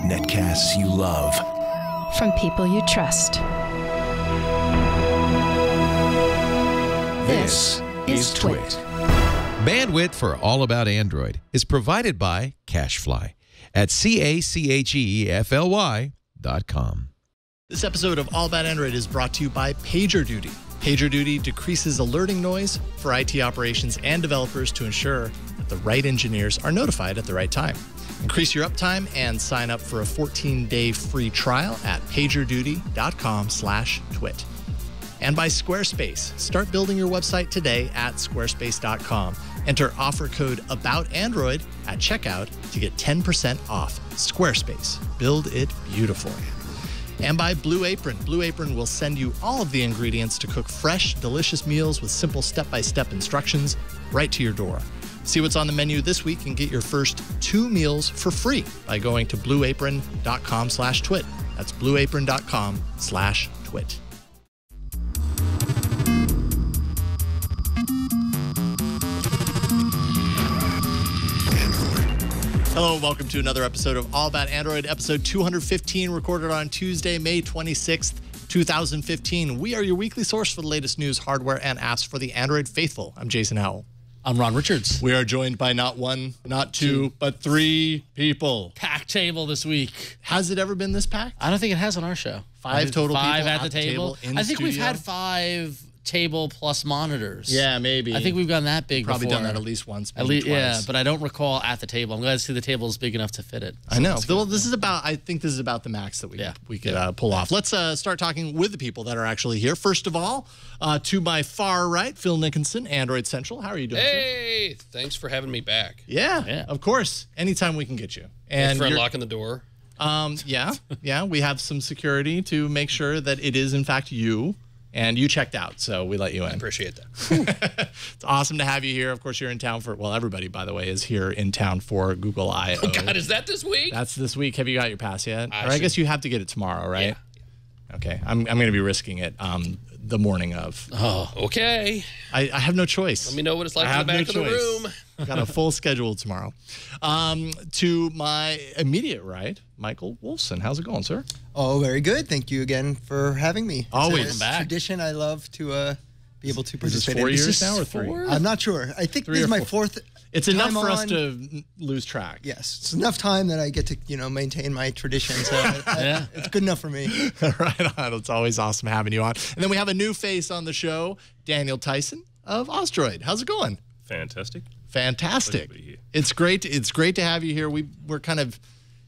Netcasts you love. From people you trust. This is Twit. Bandwidth for All About Android is provided by CacheFly at CacheFly.com. This episode of All About Android is brought to you by PagerDuty. PagerDuty decreases alerting noise for IT operations and developers to ensure that the right engineers are notified at the right time. Increase your uptime and sign up for a 14-day free trial at pagerduty.com/twit. And by Squarespace. Start building your website today at squarespace.com. Enter offer code ABOUTAndroid at checkout to get 10% off. Squarespace. Build it beautiful. And by Blue Apron. Blue Apron will send you all of the ingredients to cook fresh, delicious meals with simple step-by-step instructions right to your door. See what's on the menu this week and get your first 2 meals for free by going to blueapron.com/twit. That's blueapron.com/twit. Hello, and welcome to another episode of All About Android, episode 215, recorded on Tuesday, May 26th, 2015. We are your weekly source for the latest news, hardware, and apps for the Android faithful. I'm Jason Howell. I'm Ron Richards. We are joined by not one, not two, but 3 people. Packed table this week. Has it ever been this packed? I don't think it has on our show. 5 total people 5 at the table. in the I think studio? we've had 5 table plus monitors. Yeah, maybe. I think we've gone that big Probably before. done that at least once, maybe At least, twice. yeah, but I don't recall at the table. I'm glad to see the table is big enough to fit it. So I know. Well, this is about, I think this is about the max that we could pull off. Let's start talking with the people that are actually here. First of all, to my far right, Phil Nickinson, Android Central. How are you doing, Hey, thanks for having me back. Yeah, of course. Anytime we can get you. Thanks for unlocking the door. Yeah, we have some security to make sure that it is, in fact, you. And you checked out, so we let you in. I appreciate that. It's awesome to have you here. Of course, you're in town for, well, everybody, by the way, is here in town for Google I/O. Oh, God, is that this week? That's this week. Have you got your pass yet? I guess you have to get it tomorrow, right? Yeah. Okay, I'm going to be risking it the morning of. Oh, okay. I have no choice. Let me know what it's like in the back of the room. Got a full schedule tomorrow. To my immediate right, Michael Wolfson. How's it going, sir? Oh, very good. Thank you again for having me. Always. It's a tradition. I love to be able to participate. Is this 4 years in. now or 3? I'm not sure. I think this is my 4th. It's enough for us to lose track. Yes, it's enough time that I get to maintain my tradition. So it's good enough for me. Right on. It's always awesome having you on. And then we have a new face on the show, Daniel Tyson of Ostroid. How's it going? Fantastic. Fantastic. Pleasure to be here. It's great. It's great to have you here. We're kind of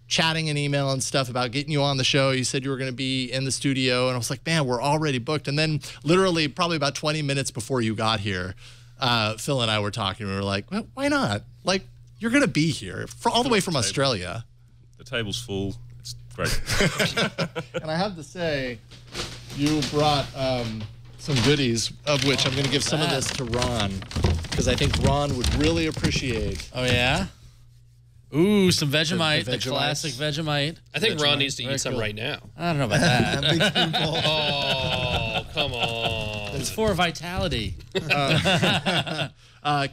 chatting in email and stuff about getting you on the show. You said you were going to be in the studio, and I was like, man, we're already booked. And then literally probably about 20 minutes before you got here, Phil and I were talking. We were like, well, why not? Like, you're going to be here all the way from Australia. The table's full. It's great. And I have to say, you brought some goodies, of which I'm going to give some of this to Ron, because I think Ron would really appreciate. Oh, yeah? Ooh, some Vegemite, the classic Vegemite. I think Ron needs to eat some right now. I don't know about that. Big spoonful. Oh, come on. It's for vitality.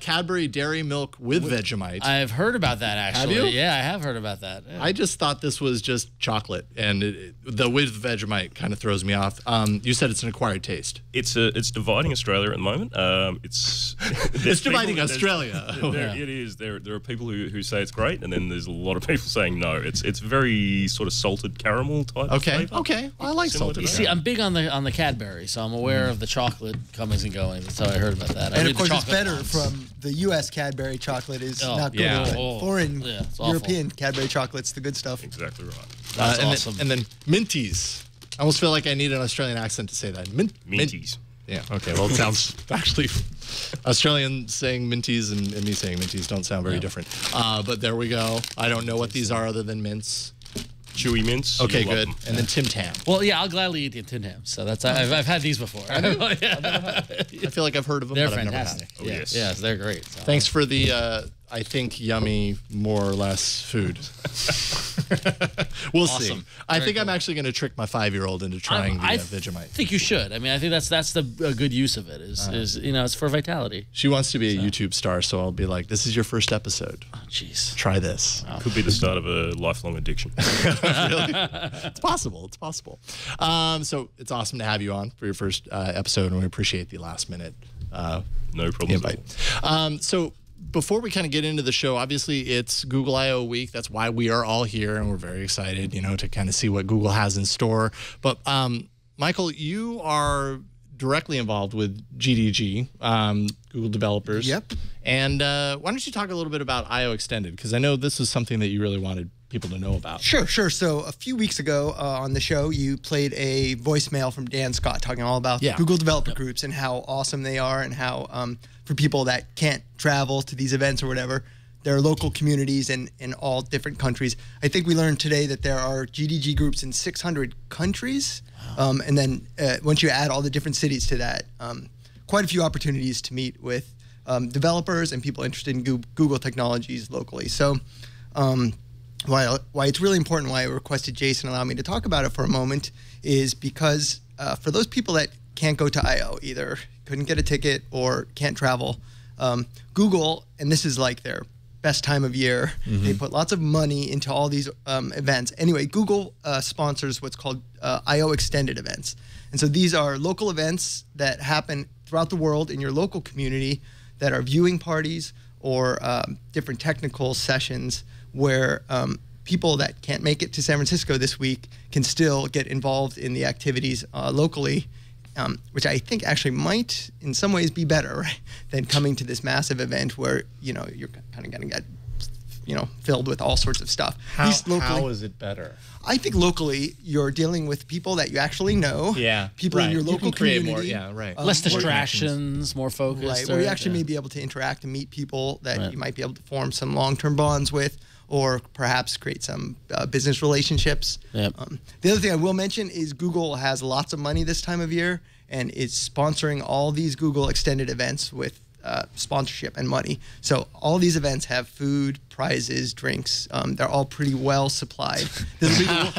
Cadbury Dairy Milk with Vegemite. I've heard about that, actually. Have you? Yeah, I have heard about that. Yeah. I just thought this was just chocolate, and the with Vegemite kind of throws me off. You said it's an acquired taste. It's dividing Australia at the moment. It's dividing Australia. It is. There are people who say it's great, and then there's a lot of people saying no. It's very sort of salted caramel type. Okay. flavor. Well, I like salted. You see, I'm big on the Cadbury, so I'm aware of the chocolate comings and goings. That's how I heard about that. And of course, it's better from the U.S. Cadbury chocolate is not good. yeah. Foreign it's European Cadbury chocolate's the good stuff. Exactly right. That's and awesome. Then Minties. I almost feel like I need an Australian accent to say that. Minties. Yeah. Okay. Well, it sounds actually Australian saying minties and me saying minties don't sound very different. But there we go. I don't know what these are other than mints. Chewy mints. Okay, you'll love good. them. And then Tim Tam. Well, yeah, I'll gladly eat the Tin Tams. So that's I've had these before. I feel like I've heard of them, They're but I've never had fantastic. them. Oh, yes. Yes, they're great. So. Thanks for the, I think, yummy, more or less food. We'll see. Awesome. I Very think I'm cool. actually going to trick my 5-year-old into trying I the Vegemite. I think you should. I mean, I think that's a good use of it. Is it's for vitality. She wants to be a YouTube star, so I'll be like, "This is your first episode. Jeez. Try this." Could be the start of a lifelong addiction. Really? It's possible. It's possible. So it's awesome to have you on for your first episode, and we appreciate the last minute No problem. invite. So before we kind of get into the show, obviously it's Google I/O week. That's why we are all here, and we're very excited, to kind of see what Google has in store. But Michael, you are directly involved with GDG, Google Developers. Yep. And why don't you talk a little bit about I/O Extended? Because I know this is something that you really wanted people to know about. Sure. So a few weeks ago on the show, you played a voicemail from Dan Scott talking all about Google developer groups and how awesome they are, and how for people that can't travel to these events or whatever, there are local communities in all different countries. I think we learned today that there are GDG groups in 600 countries. And then once you add all the different cities to that, quite a few opportunities to meet with developers and people interested in Google technologies locally. So why it's really important, why I requested Jason allow me to talk about it for a moment, is because for those people that can't go to I/O, either couldn't get a ticket or can't travel, Google, and this is like their best time of year, they put lots of money into all these events. Anyway, Google sponsors what's called I/O Extended events. And so these are local events that happen throughout the world in your local community that are viewing parties or different technical sessions where people that can't make it to San Francisco this week can still get involved in the activities locally, which I think actually might in some ways be better, right, than coming to this massive event where you're kind of going to get filled with all sorts of stuff. How is it better? I think locally you're dealing with people that you actually know. Yeah, people in your local community. Less distractions, more focused. Right, where you actually may be able to interact and meet people that you might be able to form some long-term bonds with, or perhaps create some business relationships. Yep. The other thing I will mention is Google has lots of money this time of year and is sponsoring all these Google Extended events with sponsorship and money. So all these events have food, prizes, drinks. They're all pretty well supplied. This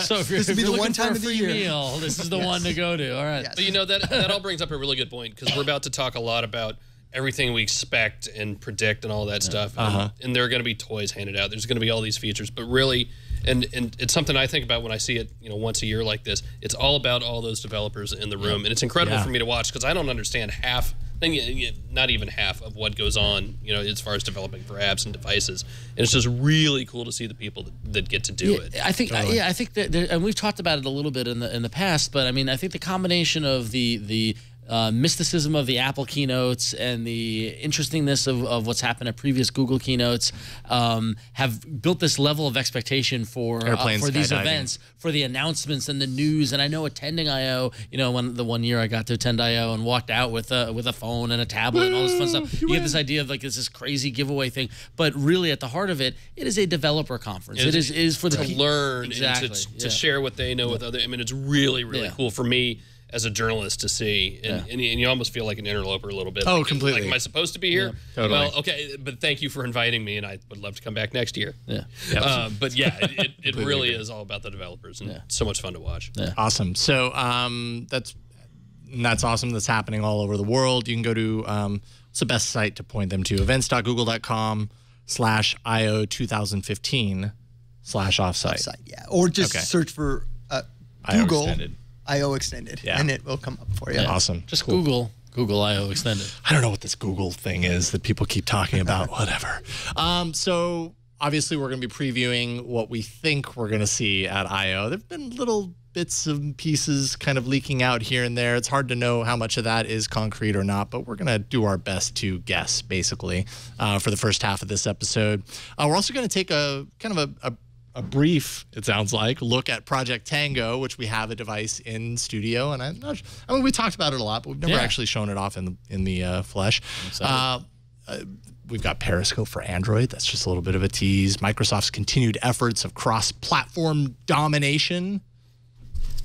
will be the one time of the year. Meal, this is the one to go to. All right. Yes. But that all brings up a really good point, because we're about to talk a lot about everything we expect and predict and all that stuff. And there are going to be toys handed out. There's going to be all these features. But really, and it's something I think about when I see it, once a year like this. It's all about all those developers in the room. And it's incredible for me to watch, because I don't understand not even half of what goes on, as far as developing for apps and devices. And it's just really cool to see the people that get to do it. I think, I think that, and we've talked about it a little bit in the past, but I mean, I think the combination of the mysticism of the Apple keynotes and the interestingness of what's happened at previous Google keynotes have built this level of expectation for these events, for the announcements and the news. And I know attending I/O, when the one year I got to attend I/O and walked out with a phone and a tablet and all this fun stuff, you get this idea of like this crazy giveaway thing. But really, at the heart of it, it is a developer conference. It is for the to learn exactly, and to share what they know with other. I mean, it's really cool for me as a journalist to see, and you almost feel like an interloper a little bit. Oh, completely. Like, am I supposed to be here? Yeah, totally. Well, okay, but thank you for inviting me, and I would love to come back next year. Yeah. But yeah, it really is all about the developers, and so much fun to watch. Yeah. Awesome. So that's awesome. That's happening all over the world. You can go to what's the best site to point them to? events.google.com/IO2015/offsite. Yeah, or just search for Google I/O Extended, Yeah. and it will come up for you. Yeah. Awesome. Just Google I/O Extended. I don't know what this Google thing is that people keep talking about. Whatever. So obviously we're going to be previewing what we think we're going to see at I/O. There've been little bits and pieces kind of leaking out here and there. It's hard to know how much of that is concrete or not, but we're going to do our best to guess, basically, for the first half of this episode. We're also going to take a kind of a brief, it sounds like, look at Project Tango, which we have a device in studio, and we talked about it a lot, but we've never actually shown it off in the flesh. We've got Periscope for Android. That's just a little bit of a tease. Microsoft's continued efforts of cross-platform domination.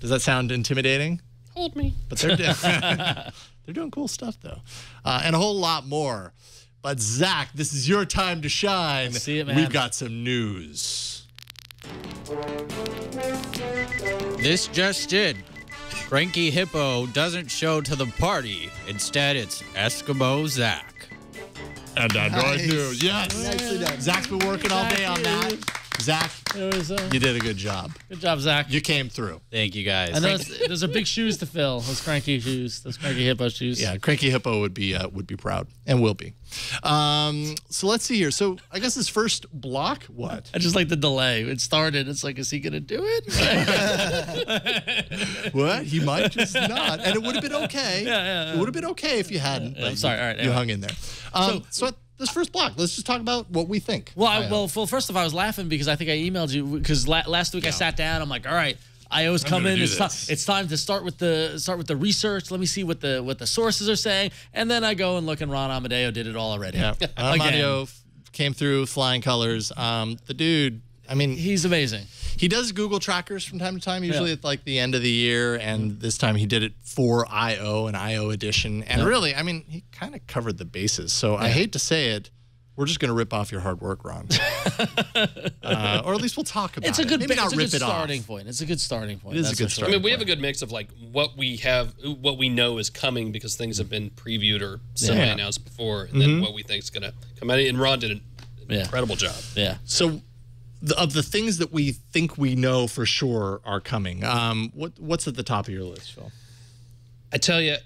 Does that sound intimidating? Hold me. But they're doing cool stuff, though, and a whole lot more. But Zach, this is your time to shine. See it, man. We've got some news. This just did. Cranky Hippo doesn't show to the party. Instead, it's Eskimo Zach. And Android Nice. News. Yes. Nicely done. Zach's been working all day on that. Zach, you did a good job. Good job, Zach. You came through. Thank you, guys. I know those are big shoes to fill. Those cranky hippo shoes. Yeah, Cranky Hippo would be proud and will be. So let's see here. So I guess this first block, what? I just like the delay. It started. It's like, is he gonna do it? What? He might just not, and it would have been okay. Yeah. It would have been okay if you hadn't. I'm sorry. All right. You Anyway. hung in there. So this first block, let's just talk about what we think. Well, first off, I was laughing because I think I emailed you because last week I sat down. I'm like, all right, IO's coming. It's time to start with the research. Let me see what the sources are saying, and then I go and look, and Ron Amadeo did it all already. Yeah, Amadeo came through flying colors. The dude, I mean, he's amazing. He does Google trackers from time to time, usually at like the end of the year, and this time he did it for I/O and I/O edition. And really, I mean, he kind of covered the bases. So I hate to say it, we're just going to rip off your hard work, Ron. Or at least we'll talk about it. It's a good starting point. It's a good starting point. It is a good starting I mean, we have a good mix of like what we know is coming because things have been previewed or semi-announced before, and then what we think is going to come out. And Ron did an incredible job. Yeah. So of the things that we think we know for sure are coming, what's at the top of your list, Phil? I tell you,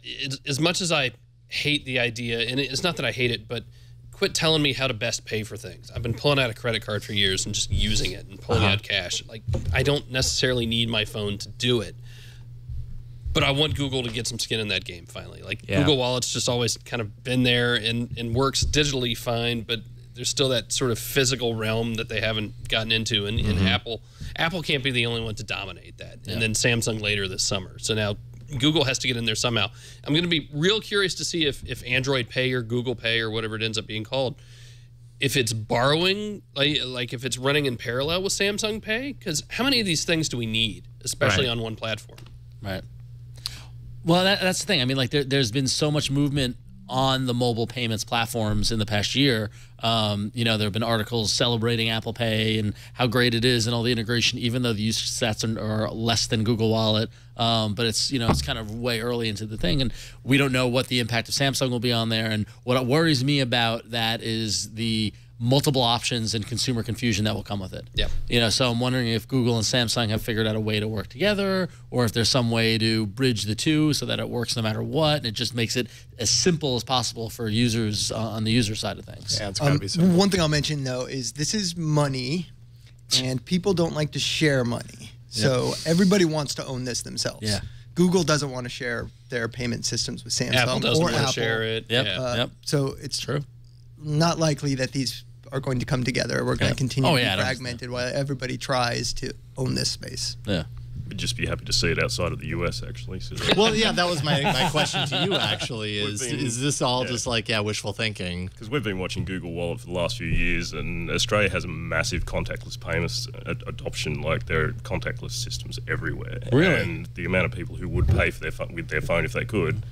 as much as I hate the idea, and it's not that I hate it, but quit telling me how to best pay for things. I've been pulling out a credit card for years and just using it and pulling out cash. Like, I don't necessarily need my phone to do it, but I want Google to get some skin in that game finally. Like, Google Wallet's just always kind of been there and works digitally fine, but there's still that sort of physical realm that they haven't gotten into. And Apple can't be the only one to dominate that. And then Samsung later this summer. So now Google has to get in there somehow. I'm going to be real curious to see if Android Pay or Google Pay or whatever it ends up being called, if it's borrowing, like if it's running in parallel with Samsung Pay. Because how many of these things do we need, especially on one platform? Right. Well, that's the thing. I mean, like there's been so much movement on the mobile payments platforms in the past year. There have been articles celebrating Apple Pay and how great it is and all the integration, even though the use stats are less than Google Wallet. But it's kind of way early into the thing, and we don't know what the impact of Samsung will be on there. And what worries me about that is the multiple options and consumer confusion that will come with it. Yeah. So I'm wondering if Google and Samsung have figured out a way to work together, or if there's some way to bridge the two so that it works no matter what, and it just makes it as simple as possible for users on the user side of things. Yeah, it's got to be simple. One thing I'll mention though is this is money, and people don't like to share money. So everybody wants to own this themselves. Yeah. Google doesn't want to share their payment systems with Samsung Apple doesn't or want Apple. to share it. Yep. So it's True. not likely that these are going to come together. We're going to continue to be I don't fragmented while everybody tries to own this space. Yeah. We'd just be happy to see it outside of the US, actually. So Well, yeah, that was my question to you, actually, is this all just like, wishful thinking? Because we've been watching Google Wallet for the last few years, and Australia has a massive contactless payments adoption. Like, there are contactless systems everywhere. Really? And the amount of people who would pay for with their phone if they could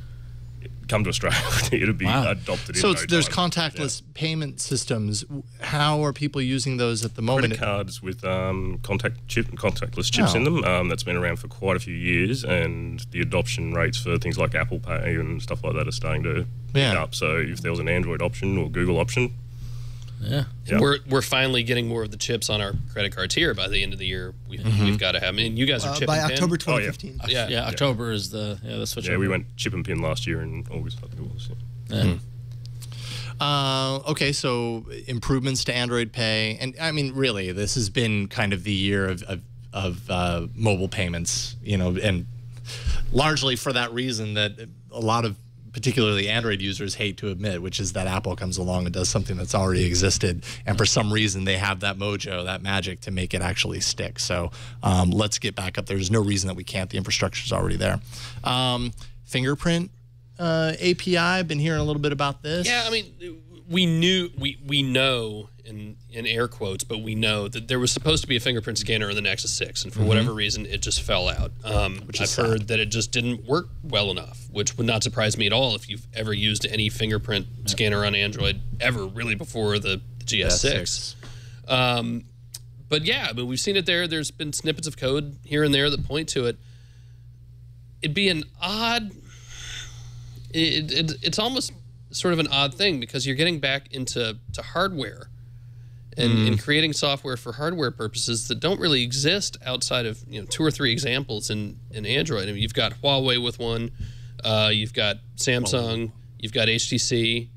come to Australia, it'd be adopted So in no there's time. contactless payment systems. How are people using those at the moment? Credit cards with contactless chips in them. That's been around for quite a few years, and the adoption rates for things like Apple Pay and stuff like that are starting to pick up. So if there was an Android option or Google option, we're finally getting more of the chips on our credit cards here. By the end of the year, we've got to have. I mean, you guys are chip by and pin. October 2015. October is the switch. Yeah, we went chip and pin last year in August, I think it was. Okay, so improvements to Android Pay, and I mean, really, this has been kind of the year of mobile payments, and largely for that reason that a lot of particularly Android users hate to admit, which is that Apple comes along and does something that's already existed, and for some reason they have that mojo, that magic to make it actually stick. So let's get back up. There's no reason that we can't. The infrastructure's already there. Fingerprint API, I've been hearing a little bit about this. Yeah, I mean, we know in air quotes, but we know that there was supposed to be a fingerprint scanner in the Nexus 6, and for whatever reason, it just fell out. I've heard that it just didn't work well enough, which would not surprise me at all if you've ever used any fingerprint scanner on Android ever, really before the GS6. But yeah, I mean, we've seen it there. There's been snippets of code here and there that point to it. It'd be an odd... It's almost sort of an odd thing because you're getting back into hardware and creating software for hardware purposes that don't really exist outside of 2 or 3 examples in Android. I mean, you've got Huawei with one, you've got Samsung, you've got HTC.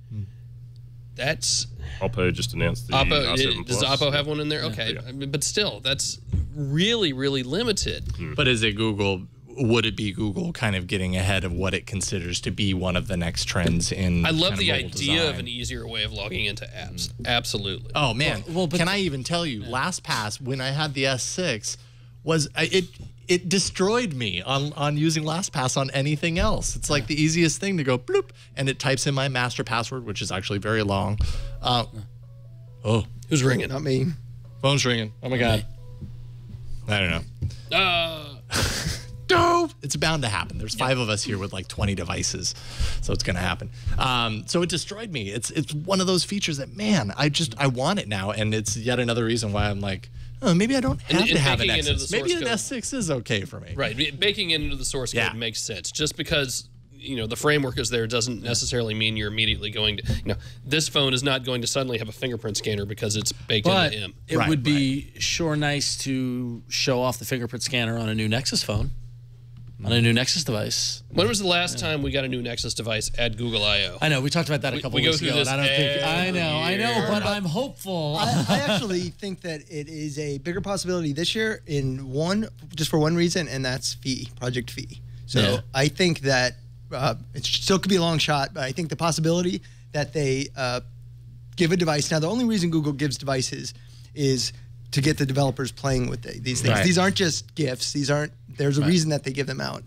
That's Oppo just announced the Oppo. R7 Does Plus. Oppo have one in there? Okay, Yeah. I mean, but still, that's really, really limited. But is it Google? Would it be Google kind of getting ahead of what it considers to be one of the next trends in? I love kind of the mobile idea design? of an easier way of logging into apps. Absolutely. Oh man, but can I even tell you? LastPass, when I had the S6, it destroyed me on using LastPass on anything else. It's like the easiest thing to go bloop, and it types in my master password, which is actually very long. Oh, Who's ringing? Not me. phone's ringing. Oh my god. I don't know. Dope. It's bound to happen. There's 5 of us here with like 20 devices, so it's gonna happen. So it destroyed me. It's one of those features that, man, I want it now, and it's yet another reason why I'm like, oh, maybe I don't have to have an baking into the S6. source Maybe an code. S6 is okay for me. Right. Baking into the source code makes sense. Just because the framework is there doesn't necessarily mean you're immediately going to. This phone is not going to suddenly have a fingerprint scanner because it's baked into M. It would be sure nice to show off the fingerprint scanner on a new Nexus phone. On a new Nexus device. When was the last time we got a new Nexus device at Google I/O? I know we talked about that a couple we weeks go ago. through this And I every know, year. but I'm hopeful. I actually think that it is a bigger possibility this year just for one reason, and that's Project Fee. So I think that it still could be a long shot, but I think the possibility that they give a device. Now, the only reason Google gives devices is to get the developers playing with these things. Right. These aren't just gifts. There's a reason that they give them out.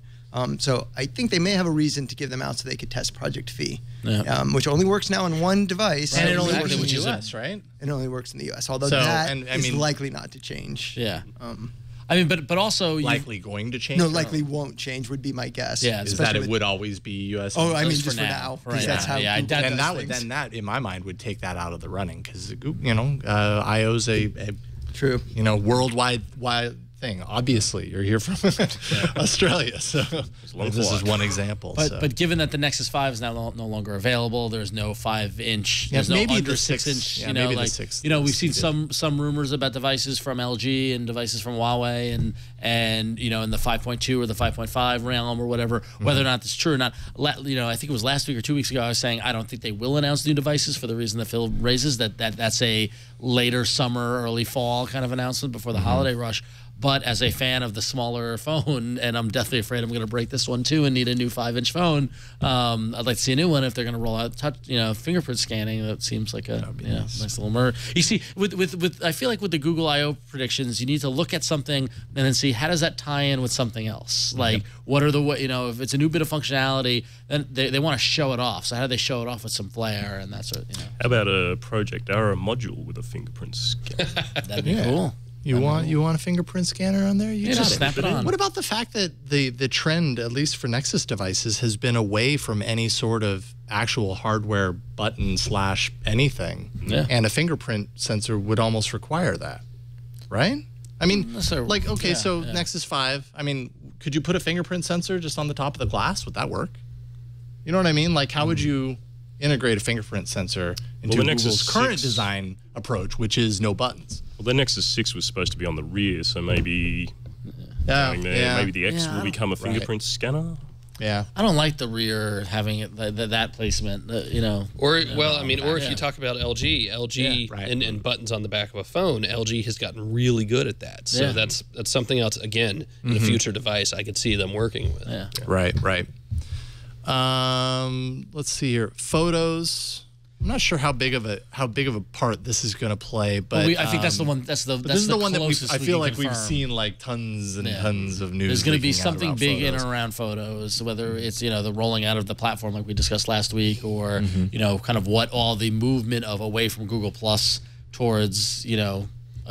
So I think they may have a reason to give them out so they could test Project Fee, which only works now on one device. And it only Exactly, works in the which US, right? It only works in the US, although So, that and, I is mean- likely not to change. Yeah. I mean, but also Likely going to change. No, likely won't change would be my guess. Yeah, is especially that it with- would always be US. Oh, I mean, for just for now. now. Right Because that's now. how Yeah, Google and does that would things. in my mind would take that out of the running because IO's a True. worldwide thing. Obviously, you're here from Australia, so this is one example. But given that the Nexus 5 is now no longer available, there's no 5-inch. There's no maybe under the 6-inch. Yeah, maybe the 6. We've seen some rumors about devices from LG and devices from Huawei and in the 5.2 or the 5.5 realm or whatever. Whether or not that's true or not, I think it was last week or 2 weeks ago I was saying I don't think they will announce new devices for the reason that Phil raises that's a later summer, early fall kind of announcement before the holiday rush. But as a fan of the smaller phone, and I'm deathly afraid I'm going to break this one too and need a new 5-inch phone, I'd like to see a new one if they're going to roll out fingerprint scanning. That seems like a nice little murder. You see, with I feel like with the Google I/O predictions, you need to look at something and then see how does that tie in with something else. Like what are if it's a new bit of functionality, then they want to show it off. So how do they show it off with some flair and that sort of How about a Project Arrow module with a fingerprint scanner? That'd be cool. You want a fingerprint scanner on there? You Yeah, got just it. snap it on. What about the fact that the trend, at least for Nexus devices, has been away from any sort of actual hardware button / anything? Yeah. And a fingerprint sensor would almost require that, right? I mean, Nexus 5. I mean, could you put a fingerprint sensor just on the top of the glass? Would that work? You know what I mean? Like, how would you integrate a fingerprint sensor into the Google's Nexus current 6 design approach, which is no buttons? Well, the Nexus 6 was supposed to be on the rear, so maybe maybe the X will become a fingerprint scanner. Yeah, I don't like the rear having it that placement. Or if you talk about LG, and buttons on the back of a phone, LG has gotten really good at that. So that's something else. Again, in a future device, I could see them working with. Yeah. Right. Let's see here. Photos. I'm not sure how big of a part this is going to play, but I think that's the one. This is the one that I feel like we've confirm. seen like tons and tons of news. There's going to be leaking out something about big in photos. and around photos, whether it's the rolling out of the platform like we discussed last week, or kind of what all the movement of away from Google Plus towards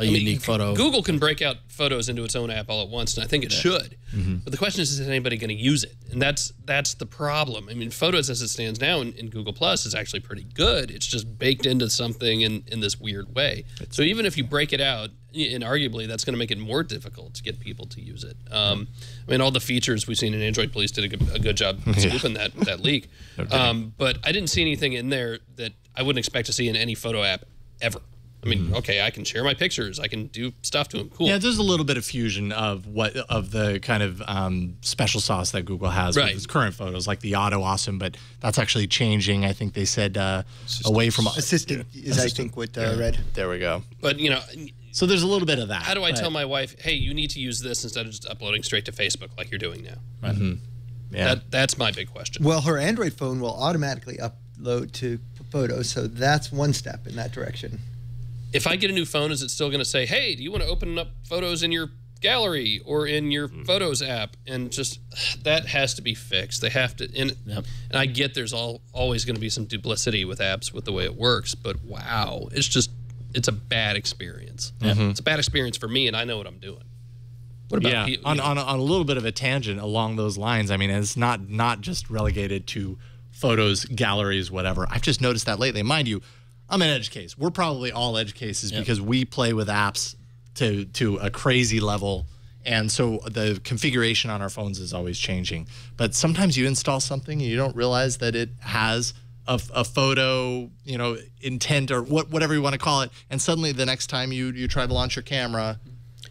unique photo. Google can break out photos into its own app all at once, and I think it should. But the question is anybody going to use it? And that's the problem. I mean, Photos as it stands now in Google Plus is actually pretty good. It's just baked into something in this weird way. So even if you break it out, and arguably that's going to make it more difficult to get people to use it. I mean, all the features we've seen in Android Police did a good job scooping that leak. But I didn't see anything in there that I wouldn't expect to see in any photo app ever. I mean, okay, I can share my pictures. I can do stuff to them. Cool. Yeah, there's a little bit of fusion of the kind of special sauce that Google has with its current photos, like the auto awesome, but that's actually changing. I think they said away from assistant is I think what read. There we go. But so there's a little bit of that. How do I tell my wife, hey, you need to use this instead of just uploading straight to Facebook like you're doing now? Right. Yeah. That's my big question. Well, her Android phone will automatically upload to Photos, so that's one step in that direction. If I get a new phone, is it still going to say, hey, do you want to open up photos in your gallery or in your Photos app? And just that has to be fixed. They have to. And I get there's always going to be some duplicity with apps with the way it works. But wow, it's a bad experience. It's a bad experience for me, and I know what I'm doing. What about you? On a little bit of a tangent along those lines, I mean, it's not just relegated to photos, galleries, whatever. I've just noticed that lately. Mind you, I'm an edge case. We're probably all edge cases because we play with apps to a crazy level, and so the configuration on our phones is always changing. But sometimes you install something and you don't realize that it has a photo, intent or whatever you want to call it, and suddenly the next time you try to launch your camera,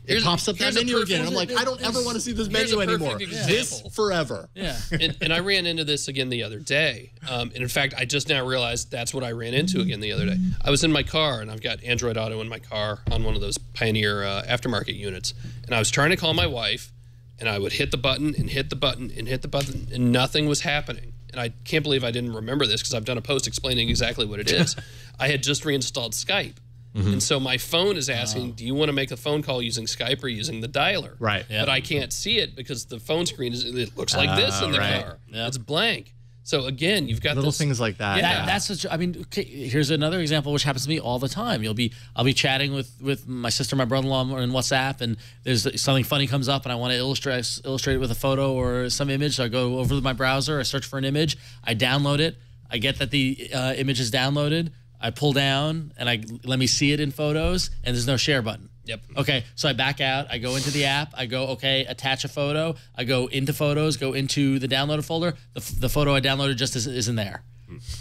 it pops up that menu again. I'm like, I don't ever want to see this menu anymore. This forever. Yeah. and I ran into this again the other day. And in fact, I just now realized that's what I ran into again the other day. I was in my car, and I've got Android Auto in my car on one of those Pioneer aftermarket units. And I was trying to call my wife, and I would hit the button and hit the button and hit the button, and nothing was happening. And I can't believe I didn't remember this because I've done a post explaining exactly what it is. I had just reinstalled Skype. And so my phone is asking, do you want to make a phone call using Skype or using the dialer? Right. But I can't see it because the phone screen it looks like this in the car. It's blank. So again, you've got little things like that. Yeah, that's what I mean. Okay, here's another example which happens to me all the time. I'll be chatting with my sister, my brother-in-law in WhatsApp, and there's something funny comes up, and I want to illustrate it with a photo or some image. So I go over to my browser, I search for an image, I download it, I get that the image is downloaded. I pull down and let me see it in Photos, and there's no share button. Yep. Okay, so I back out. I go into the app. I go, okay, attach a photo. I go into Photos, go into the downloaded folder. The photo I downloaded just isn't there.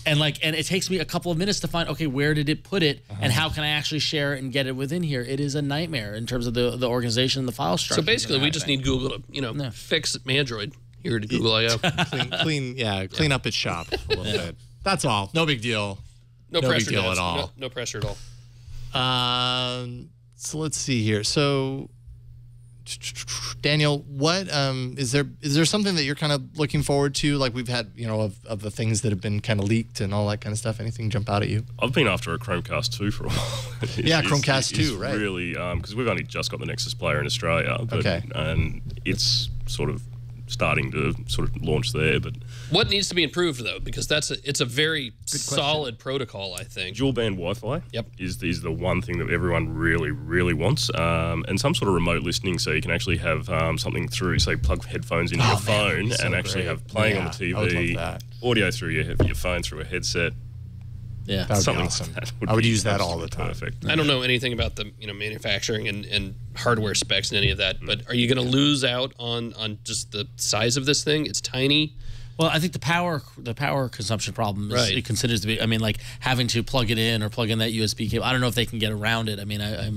And it takes me a couple of minutes to find, okay, where did it put it, and how can I actually share it and get it within here? It is a nightmare in terms of the organization and the file structure. So basically, we just need Google to fix Android here at Google I/O. Clean up its shop a little bit. That's all. No big deal. No pressure, big deal at all. No pressure at all. So let's see here. So, Daniel, what is there something that you're kind of looking forward to? Like we've had, of the things that have been kind of leaked and all that kind of stuff. Anything jump out at you? I've been after a Chromecast 2 for a while. Chromecast 2, right? Really, because we've only just got the Nexus player in Australia, and it's sort of starting to sort of launch there. But what needs to be improved though, because it's a very solid protocol, I think. Dual band Wi-Fi. Yep. is the one thing that everyone really, really wants, and some sort of remote listening, so you can actually have something through, say, plug headphones into your phone and actually have playing on the TV, audio through your phone through a headset. Yeah, that would be awesome. I would use that all the time. Perfect. I don't know anything about the manufacturing and hardware specs and any of that, but are you going to lose out on just the size of this thing? It's tiny. Well, I think the power consumption problem is it considers to be. I mean, like having to plug it in or plug in that USB cable. I don't know if they can get around it. I mean, I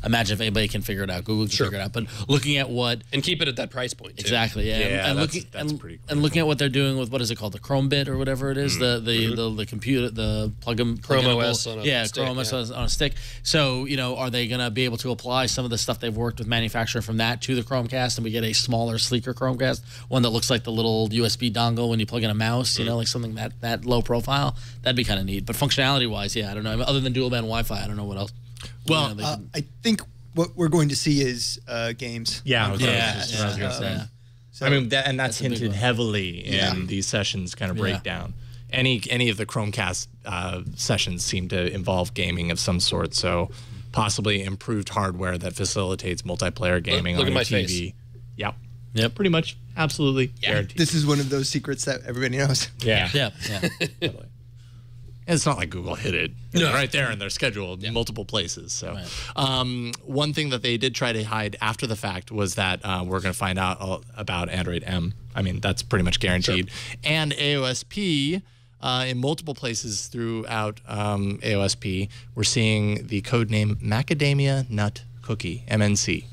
imagine if anybody can figure it out, Google can figure it out. But looking at what and keep it at that price point too. Exactly. Yeah. And that's pretty cool. And looking at what they're doing with what is it called, the Chrome bit or whatever it is, the computer, the plug-in Chrome OS on a stick. Chrome OS on a stick. So are they going to be able to apply some of the stuff they've worked with manufacturing from that to the Chromecast, and we get a smaller, sleeker Chromecast, one that looks like the little USB dongle when you plug in a mouse, like something that low profile? That'd be kind of neat. But functionality wise, I don't know. I mean, other than dual band Wi-Fi, I don't know what else. Well, I think what we're going to see is games. Yeah. So I mean, that's hinted heavily in these sessions kind of breakdown. Any of the Chromecast sessions seem to involve gaming of some sort. So possibly improved hardware that facilitates multiplayer gaming on your TV. Face. Yep. Pretty much. Absolutely. Guaranteed. This is one of those secrets that everybody knows. Yeah. Totally. And it's not like Google hid it right there in their schedule in multiple places. So, one thing that they did try to hide after the fact was that we're going to find out about Android M. I mean, that's pretty much guaranteed. Sure. And AOSP, in multiple places throughout AOSP, we're seeing the code name Macadamia Nut Cookie, MNC.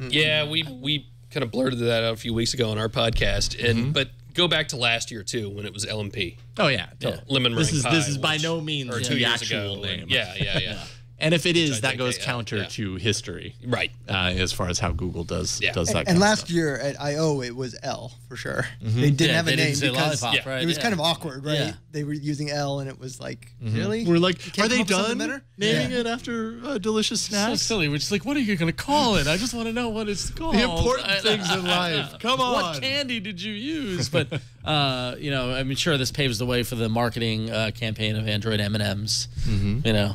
Yeah, we kind of blurted that out a few weeks ago on our podcast, and but go back to last year too when it was LMP. Oh yeah, totally. Lemon meringue pie. This is by no means the actual name. Yeah. And if it is, that goes counter to history, right? As far as how Google does that. And last year at I/O, it was L for sure. They didn't have a name because it was kind of awkward, right? Yeah. They were using L, and it it was really. We're like, are they done naming it after delicious snacks? So silly. We're just like, what are you going to call it? I just want to know what it's called. The important things in life. Come on. What candy did you use? But I mean, sure, this paves the way for the marketing campaign of Android M&Ms.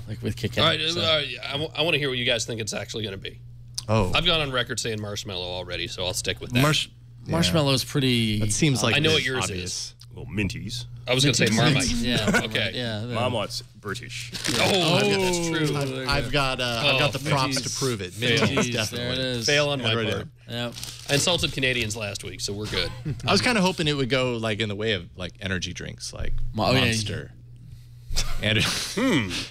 Like with Kit Kat. All right. I want to hear what you guys think it's actually going to be. Oh, I've gone on record saying marshmallow already, so I'll stick with that. Marshmallow is pretty. It seems like I know what yours obvious. Well, Minties. I was going to say Marmite. Yeah. Okay. Yeah. Marmite's British. Oh, that's true. I've got the props to prove it. Minties, definitely. There it is. Fail on my part. Yep. I insulted Canadians last week, so we're good. I was kind of hoping it would go like in the way of like energy drinks, like Monster. And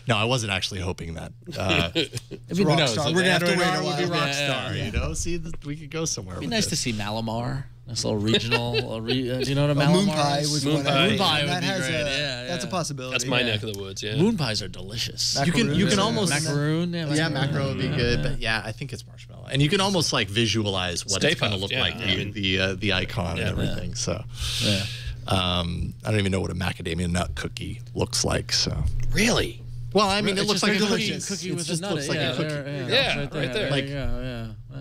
no, I wasn't actually hoping that. Rockstar. We're gonna have to wait a while. Rockstar, See, we could go somewhere. It'd be nice to see Malamar. Nice little regional. Do you know what a Malamar Moon pie is? was Moon one. pie. Moon pie would that be has great. that's a possibility. That's my neck of the woods. Yeah. Moon pies are delicious. You can almost macaroon. Macro would be good, but I think it's marshmallow, and you can almost like visualize what it's going to look like. The icon and everything. So. Yeah. I don't even know what a macadamia nut cookie looks like. So Really? Well, I mean, it looks like a cookie with a nut. Looks like a cookie. Yeah, right there. Like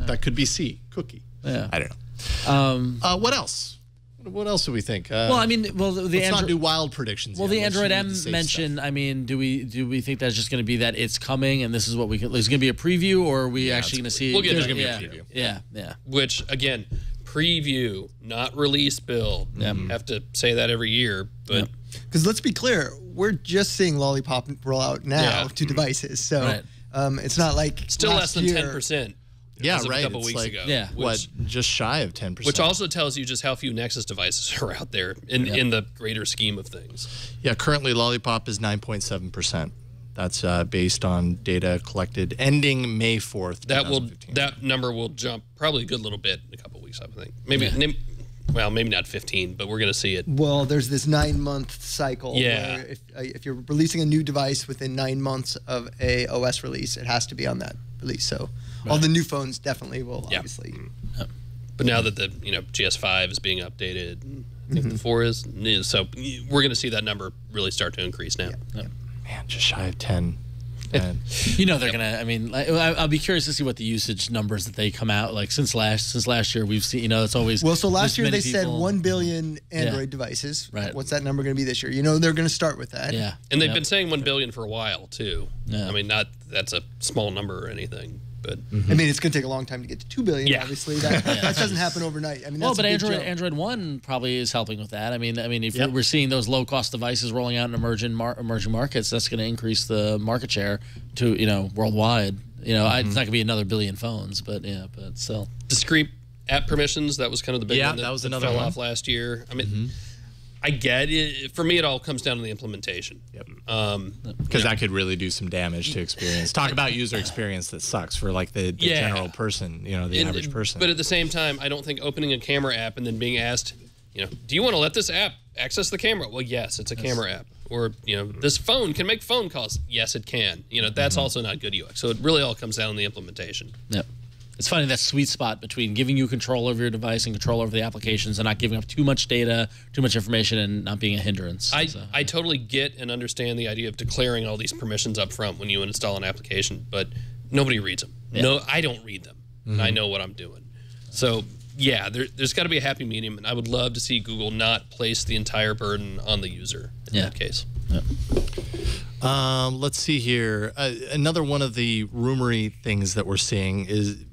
that could be C cookie. Yeah. I don't know. What else? What else do we think? Well, I mean, let's not do wild predictions. Well, the Android M mentioned. I mean, do we think that's just going to be that it's coming and this is what we can? Is going to be a preview, or are we actually going to see? We'll get there's going to be a preview. Yeah. Which again, preview, not release build. Have to say that every year, but because let's be clear, we're just seeing Lollipop roll out now to devices, so it's not like still less than 10%. Yeah, right. A couple weeks ago. Yeah, just shy of 10%. Which also tells you just how few Nexus devices are out there in the greater scheme of things. Yeah, currently Lollipop is 9.7%. That's based on data collected ending May 4th. That number will jump probably a good little bit in a couple weeks, I think. Maybe maybe not 15, but we're going to see it. Well, there's this 9-month cycle. Yeah. Where if you're releasing a new device within 9 months of a OS release, it has to be on that release. So all the new phones definitely will obviously. But now that the GS5 is being updated, I think the 4 is, so we're going to see that number really start to increase now. Man, just shy of 10. They're gonna. I mean, I'll be curious to see what the usage numbers that they come out like since last year. We've seen, it's always well. So last year they said 1 billion Android devices. Right. What's that number going to be this year? They're going to start with that. Yeah. And they've been saying 1 billion for a while too. Yeah. I mean, that's a small number or anything, but I mean, it's going to take a long time to get to 2 billion. Yeah. Obviously, that doesn't happen overnight. I mean, that's but Android One probably is helping with that. I mean, if we're seeing those low cost devices rolling out in emerging markets, that's going to increase the market share to worldwide. It's not going to be another billion phones, but still. Discrete app permissions, that was kind of the big one that was another fell one off last year. I mean. I get it. For me, it all comes down to the implementation. Because that could really do some damage to experience. Talk about user experience that sucks for like the general person, the average person. But at the same time, I don't think opening a camera app and then being asked, do you want to let this app access the camera? Well, yes, it's a camera app. Or, this phone can make phone calls. Yes, it can. That's also not good UX. So it really all comes down to the implementation. Yep. It's funny, that sweet spot between giving you control over your device and control over the applications and not giving up too much data, too much information, and not being a hindrance. I totally get and understand the idea of declaring all these permissions up front when you install an application, but nobody reads them. Yeah. No, I don't read them. I know what I'm doing. So, there's got to be a happy medium, and I would love to see Google not place the entire burden on the user in that case. Yeah. Let's see here. Another one of the rumory things that we're seeing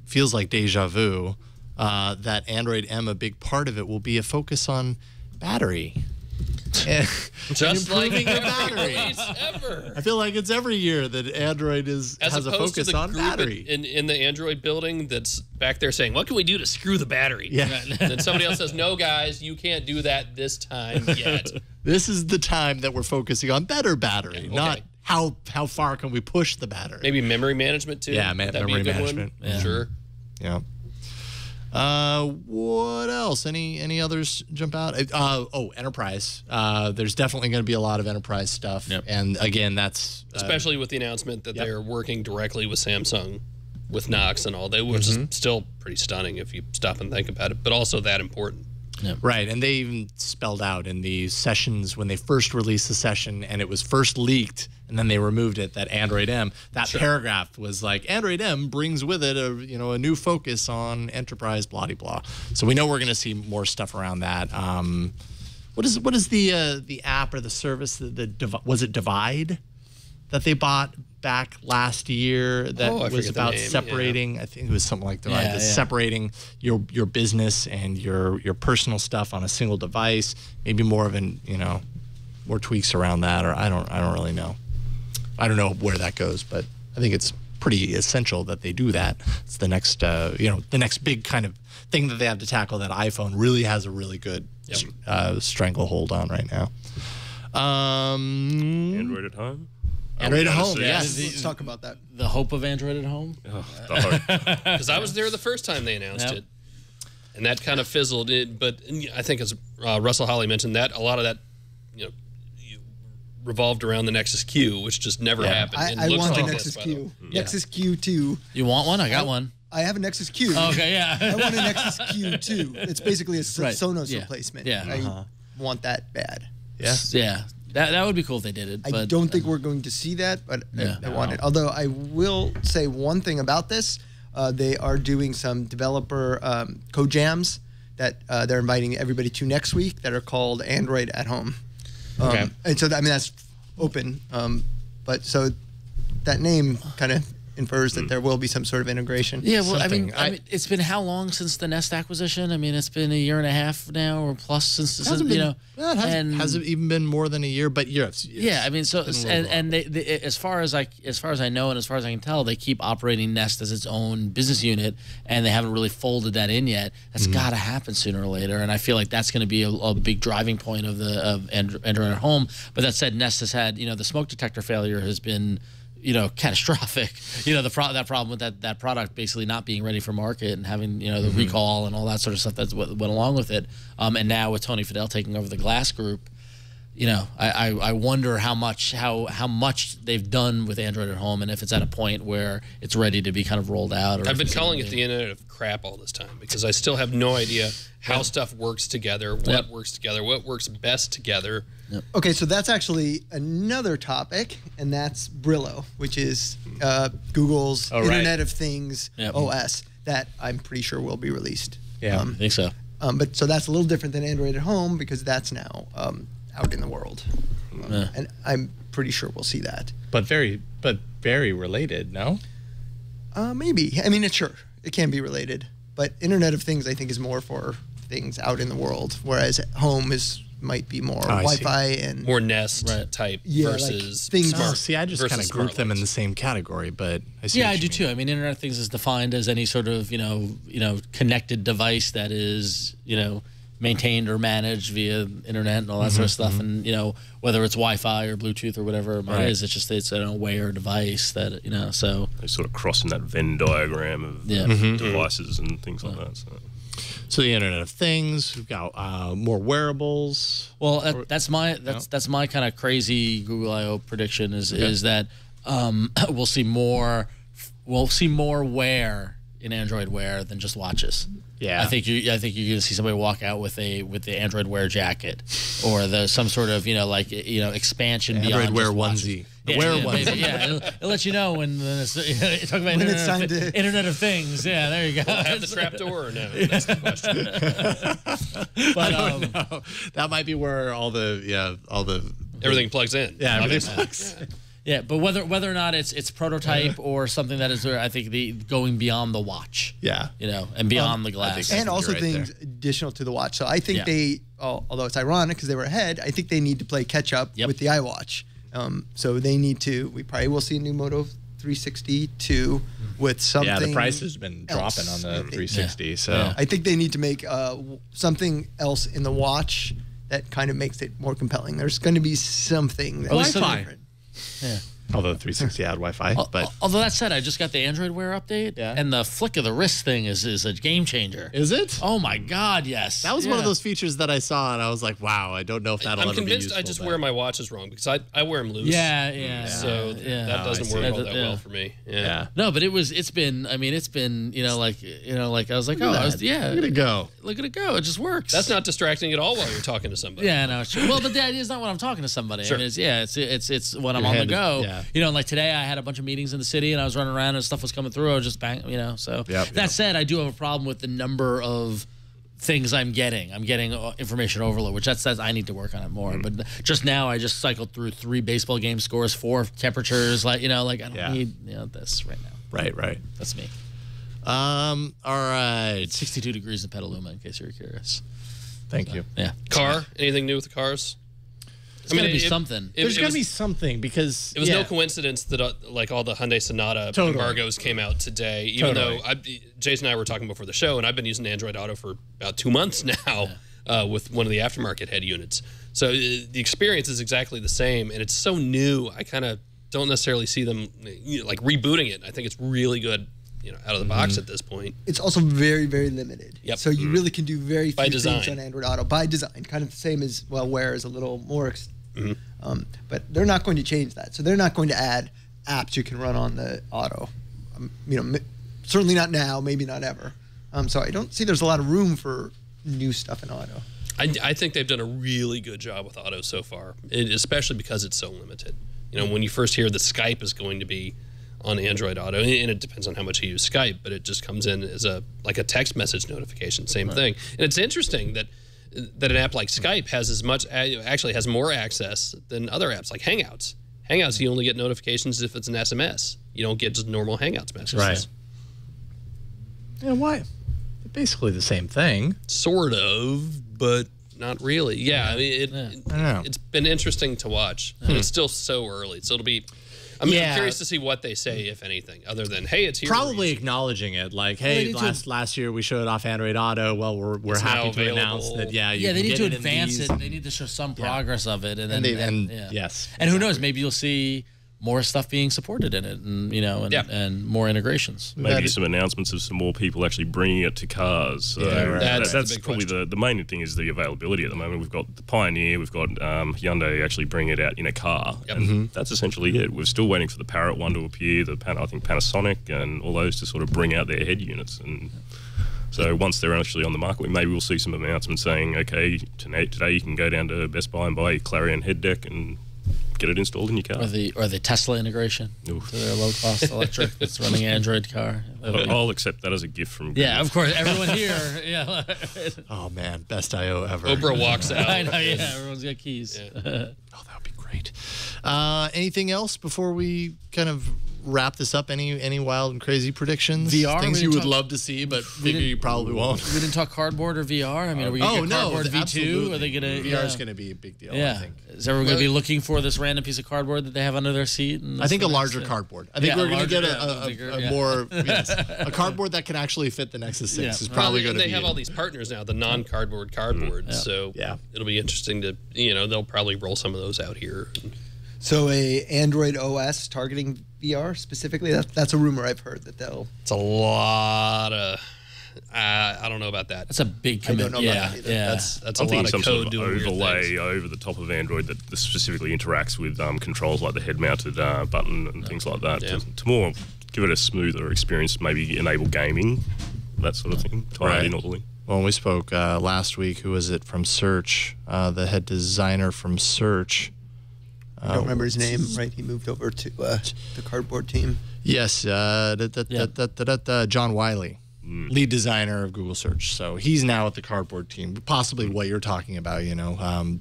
feels like deja vu. That Android M, a big part of it will be a focus on battery. Just like improving your battery. Ever. I feel like it's every year that Android has a focus on battery. In the Android building that's back there saying, what can we do to screw the battery? Yeah. And then somebody else says, no, guys, you can't do that this time yet. This is the time that we're focusing on better battery, not how far can we push the battery. Maybe memory management, too? Yeah, That'd memory be a good management. One. Yeah. Sure. Yeah. What else? Any others jump out? Enterprise. There's definitely going to be a lot of enterprise stuff. Yep. And again, that's especially with the announcement that they're working directly with Samsung, with Knox and all that, which is still pretty stunning if you stop and think about it, but also that important. Yep. Right, and they even spelled out in the sessions when they first released the session and it was first leaked and then they removed it, that Android M, that paragraph was like, Android M brings with it a new focus on enterprise, blah, blah, blah. So we know we're going to see more stuff around that. What is the app or the service, was it Divide that they bought back last year that was about separating, I think it was something like Divide, separating your business and your personal stuff on a single device, maybe more of more tweaks around that, or I don't really know. I don't know where that goes, but I think it's pretty essential that they do that. It's the next the next big kind of thing that they have to tackle that iPhone really has a really good stranglehold on right now. Android at home? Android at home, yes. Let's talk about that. The hope of Android at home? Because I was there the first time they announced it, and that kind of fizzled it. But I think, as Russell Holly mentioned, that a lot of that revolved around the Nexus Q, which just never happened. I want the Nexus Q. Nexus Q2. You want one? I got one. I have a Nexus Q. Okay, yeah. I want a Nexus Q2. It's basically a Sonos replacement. Yeah. I want that bad. Yeah. Yeah. That would be cool if they did it. I don't think we're going to see that, but I want it. Although I will say one thing about this. They are doing some developer code jams that they're inviting everybody to next week that are called Android at Home. And so, that's open. But so that name kind of infers that there will be some sort of integration. Yeah, well, I mean, it's been how long since the Nest acquisition? I mean, it's been a year and a half now, or plus since has it even been more than a year? But yeah, I mean, so and they, as far as I know and as far as I can tell, they keep operating Nest as its own business unit, and they haven't really folded that in yet. That's got to happen sooner or later, and I feel like that's going to be a big driving point of Android at Home. But that said, Nest has had the smoke detector failure has been catastrophic. That problem with that product basically not being ready for market and having the recall and all that sort of stuff that went along with it. And now with Tony Fadell taking over the Glass Group, I wonder how much they've done with Android at Home, and if it's at a point where it's ready to be kind of rolled out. I've been calling it the Internet of Crap all this time because I still have no idea how stuff works together, what works together, what works best together. Okay, so that's actually another topic, and that's Brillo, which is Google's Internet of Things OS that I'm pretty sure will be released. Yeah, I think so. But so that's a little different than Android at Home because that's now out in the world, and I'm pretty sure we'll see that. But very related, no? Maybe. I mean, it can be related, but Internet of Things I think is more for things out in the world, whereas home might be more Wi-Fi and more Nest type versus like things. See, I just kind of group them in the same category, but I see. Yeah, I do too. I mean, Internet of Things is defined as any sort of connected device that is maintained or managed via internet and all that sort of stuff, and whether it's Wi-Fi or Bluetooth or whatever it is, it's an aware device that so they sort of crossing that Venn diagram of devices and things like that. So the Internet of Things, we've got more wearables. Well, that's my kind of crazy Google I/O prediction is that we'll see more wear in Android Wear than just watches. Yeah, I think you're gonna see somebody walk out with the Android Wear jacket, or some sort of expansion Android beyond Wear just onesie. Wear onesie. Yeah, it'll let you know when it's talk about Internet of Things. Yeah, there you go. Have the trap door or no? That's the question. But I don't know. That might be where all the everything plugs in. Yeah, everything plugs. Yeah, but whether or not it's prototype or something that is, I think, going beyond the watch. Yeah. And beyond the glass. And also things additional to the watch. So I think they, although it's ironic because they were ahead, I think they need to play catch up with the iWatch. So they need to. We probably will see a new Moto 360 with something. Yeah, the price has been dropping on the 360. So I think they need to make something else in the watch that kind of makes it more compelling. There's going to be something. Wi-Fi. Yeah. Although 360 had Wi-Fi, but although that said, I just got the Android Wear update, and the flick of the wrist thing is a game changer. Is it? Oh my God, yes. That was one of those features that I saw, and I was like, wow, I don't know if that'll ever be useful. I'm convinced I just wear my watches wrong because I wear them loose. Yeah. So that doesn't work all that well for me. Yeah. No, but it's been I was like, look at it go. Look at it go. It just works. That's not distracting at all while you're talking to somebody. Yeah, no, sure. Well, but the idea is not when I'm talking to somebody. Sure. I mean, it's when I'm on the go. Yeah. Like today I had a bunch of meetings in the city and I was running around and stuff was coming through. I was just bang, so that said, I do have a problem with the number of things I'm getting. I'm getting information overload, which that says I need to work on it more. But just now I just cycled through 3 baseball game scores, 4 temperatures, I don't need this right now. Right. That's me. All right. 62 degrees in Petaluma, in case you're curious. Thank you. Yeah. Car? Anything new with the cars? There's got to be something. There's got to be something because it was no coincidence that all the Hyundai Sonata embargoes came out today. Even though Jason and I were talking before the show, and I've been using Android Auto for about 2 months now with one of the aftermarket head units. So the experience is exactly the same, and it's so new. I kind of don't necessarily see them rebooting it. I think it's really good. Out of the box at this point. It's also very, very limited. Yep. So you really can do very few design. things on Android Auto by design. Kind of the same as Wear is a little more. But they're not going to change that. So they're not going to add apps you can run on the Auto. Certainly not now. Maybe not ever. So I don't see there's a lot of room for new stuff in Auto. I think they've done a really good job with Auto so far, especially because it's so limited. When you first hear that Skype is going to be on Android Auto, and it depends on how much you use Skype, but it just comes in as a text message notification, same thing. And it's interesting that an app like Skype has has more access than other apps like Hangouts. Hangouts, you only get notifications if it's an SMS. You don't get just normal Hangouts messages. Right. Yeah, why? They're basically the same thing. Sort of, but not really. Yeah, I mean, I don't know. It's been interesting to watch, and it's still so early, so it'll be. I'm curious to see what they say, if anything, other than, hey, it's here. Probably acknowledging it, like, hey, last year we showed off Android Auto. Well, we're happy to announce that, you they need to it advance it. They need to show some progress of it, and then yes, and who knows? Maybe you'll see more stuff being supported in it, and and more integrations. Maybe some announcements of some more people actually bringing it to cars. So that's probably the main thing is the availability at the moment. We've got the Pioneer, we've got Hyundai actually bringing it out in a car, and that's essentially it. We're still waiting for the Parrot one to appear, I think Panasonic and all those to sort of bring out their head units. And so once they're actually on the market, maybe we'll see some announcements saying, okay, today you can go down to Best Buy and buy a Clarion head deck and get it installed in your car. Or the Tesla integration to their low-cost electric that's running Android car. I'll accept that as a gift from Yeah, of course. Everyone here. Oh, man. Best I.O. ever. Oprah walks out. I know, everyone's got keys. Oh, that would be great. Anything else before we kind of wrap this up? Any wild and crazy predictions? VR? Things you would love to see, but figure you probably won't. We didn't talk cardboard or VR? I mean, are we going to get cardboard V2? Absolutely. Are they going to... VR is going to be a big deal, I think. Is everyone going to be looking for this random piece of cardboard that they have under their seat? And I think a larger cardboard. I think we're going to get a more... a cardboard that can actually fit the Nexus 6 is probably going to be... They have all these partners now, the non-cardboard cardboard. So it'll be interesting to... they'll probably roll some of those out here. So a Android OS targeting VR specifically, that's a rumor I've heard that they'll... It's a lot of... I don't know about that. That's a big commitment. I don't know about that either. That's a lot of some code sort of doing overlay over the top of Android that specifically interacts with controls like the head-mounted button and things like that to more give it a smoother experience, maybe enable gaming, that sort of thing, tie it in all the way. Well, we spoke last week, who was it from Search, the head designer from Search. I don't remember his name, right? He moved over to the cardboard team. Yes, John Wiley. lead designer of Google Search. So he's now at the Cardboard team, possibly what you're talking about,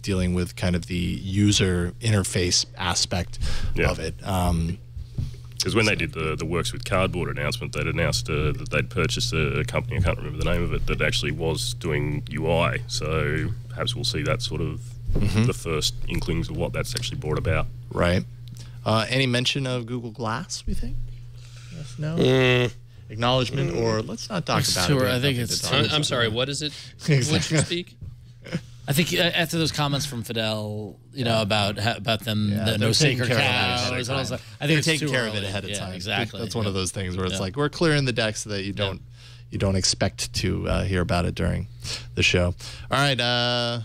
dealing with kind of the user interface aspect of it. Because when they did the Works with Cardboard announcement, they'd announced that they'd purchased a company, I can't remember the name of it, that actually was doing UI. So perhaps we'll see that sort of the first inklings of what that's actually brought about. Right. Any mention of Google Glass, we think? Yes, no? Acknowledgement, or let's not talk about it. I think it's... I'm sorry, what is it? Would you speak? I think after those comments from Fidel, about them, no sacred cows. I think they're taking care of it ahead of time. Exactly. That's one of those things where it's like we're clearing the deck so that you don't expect to hear about it during the show. All right. I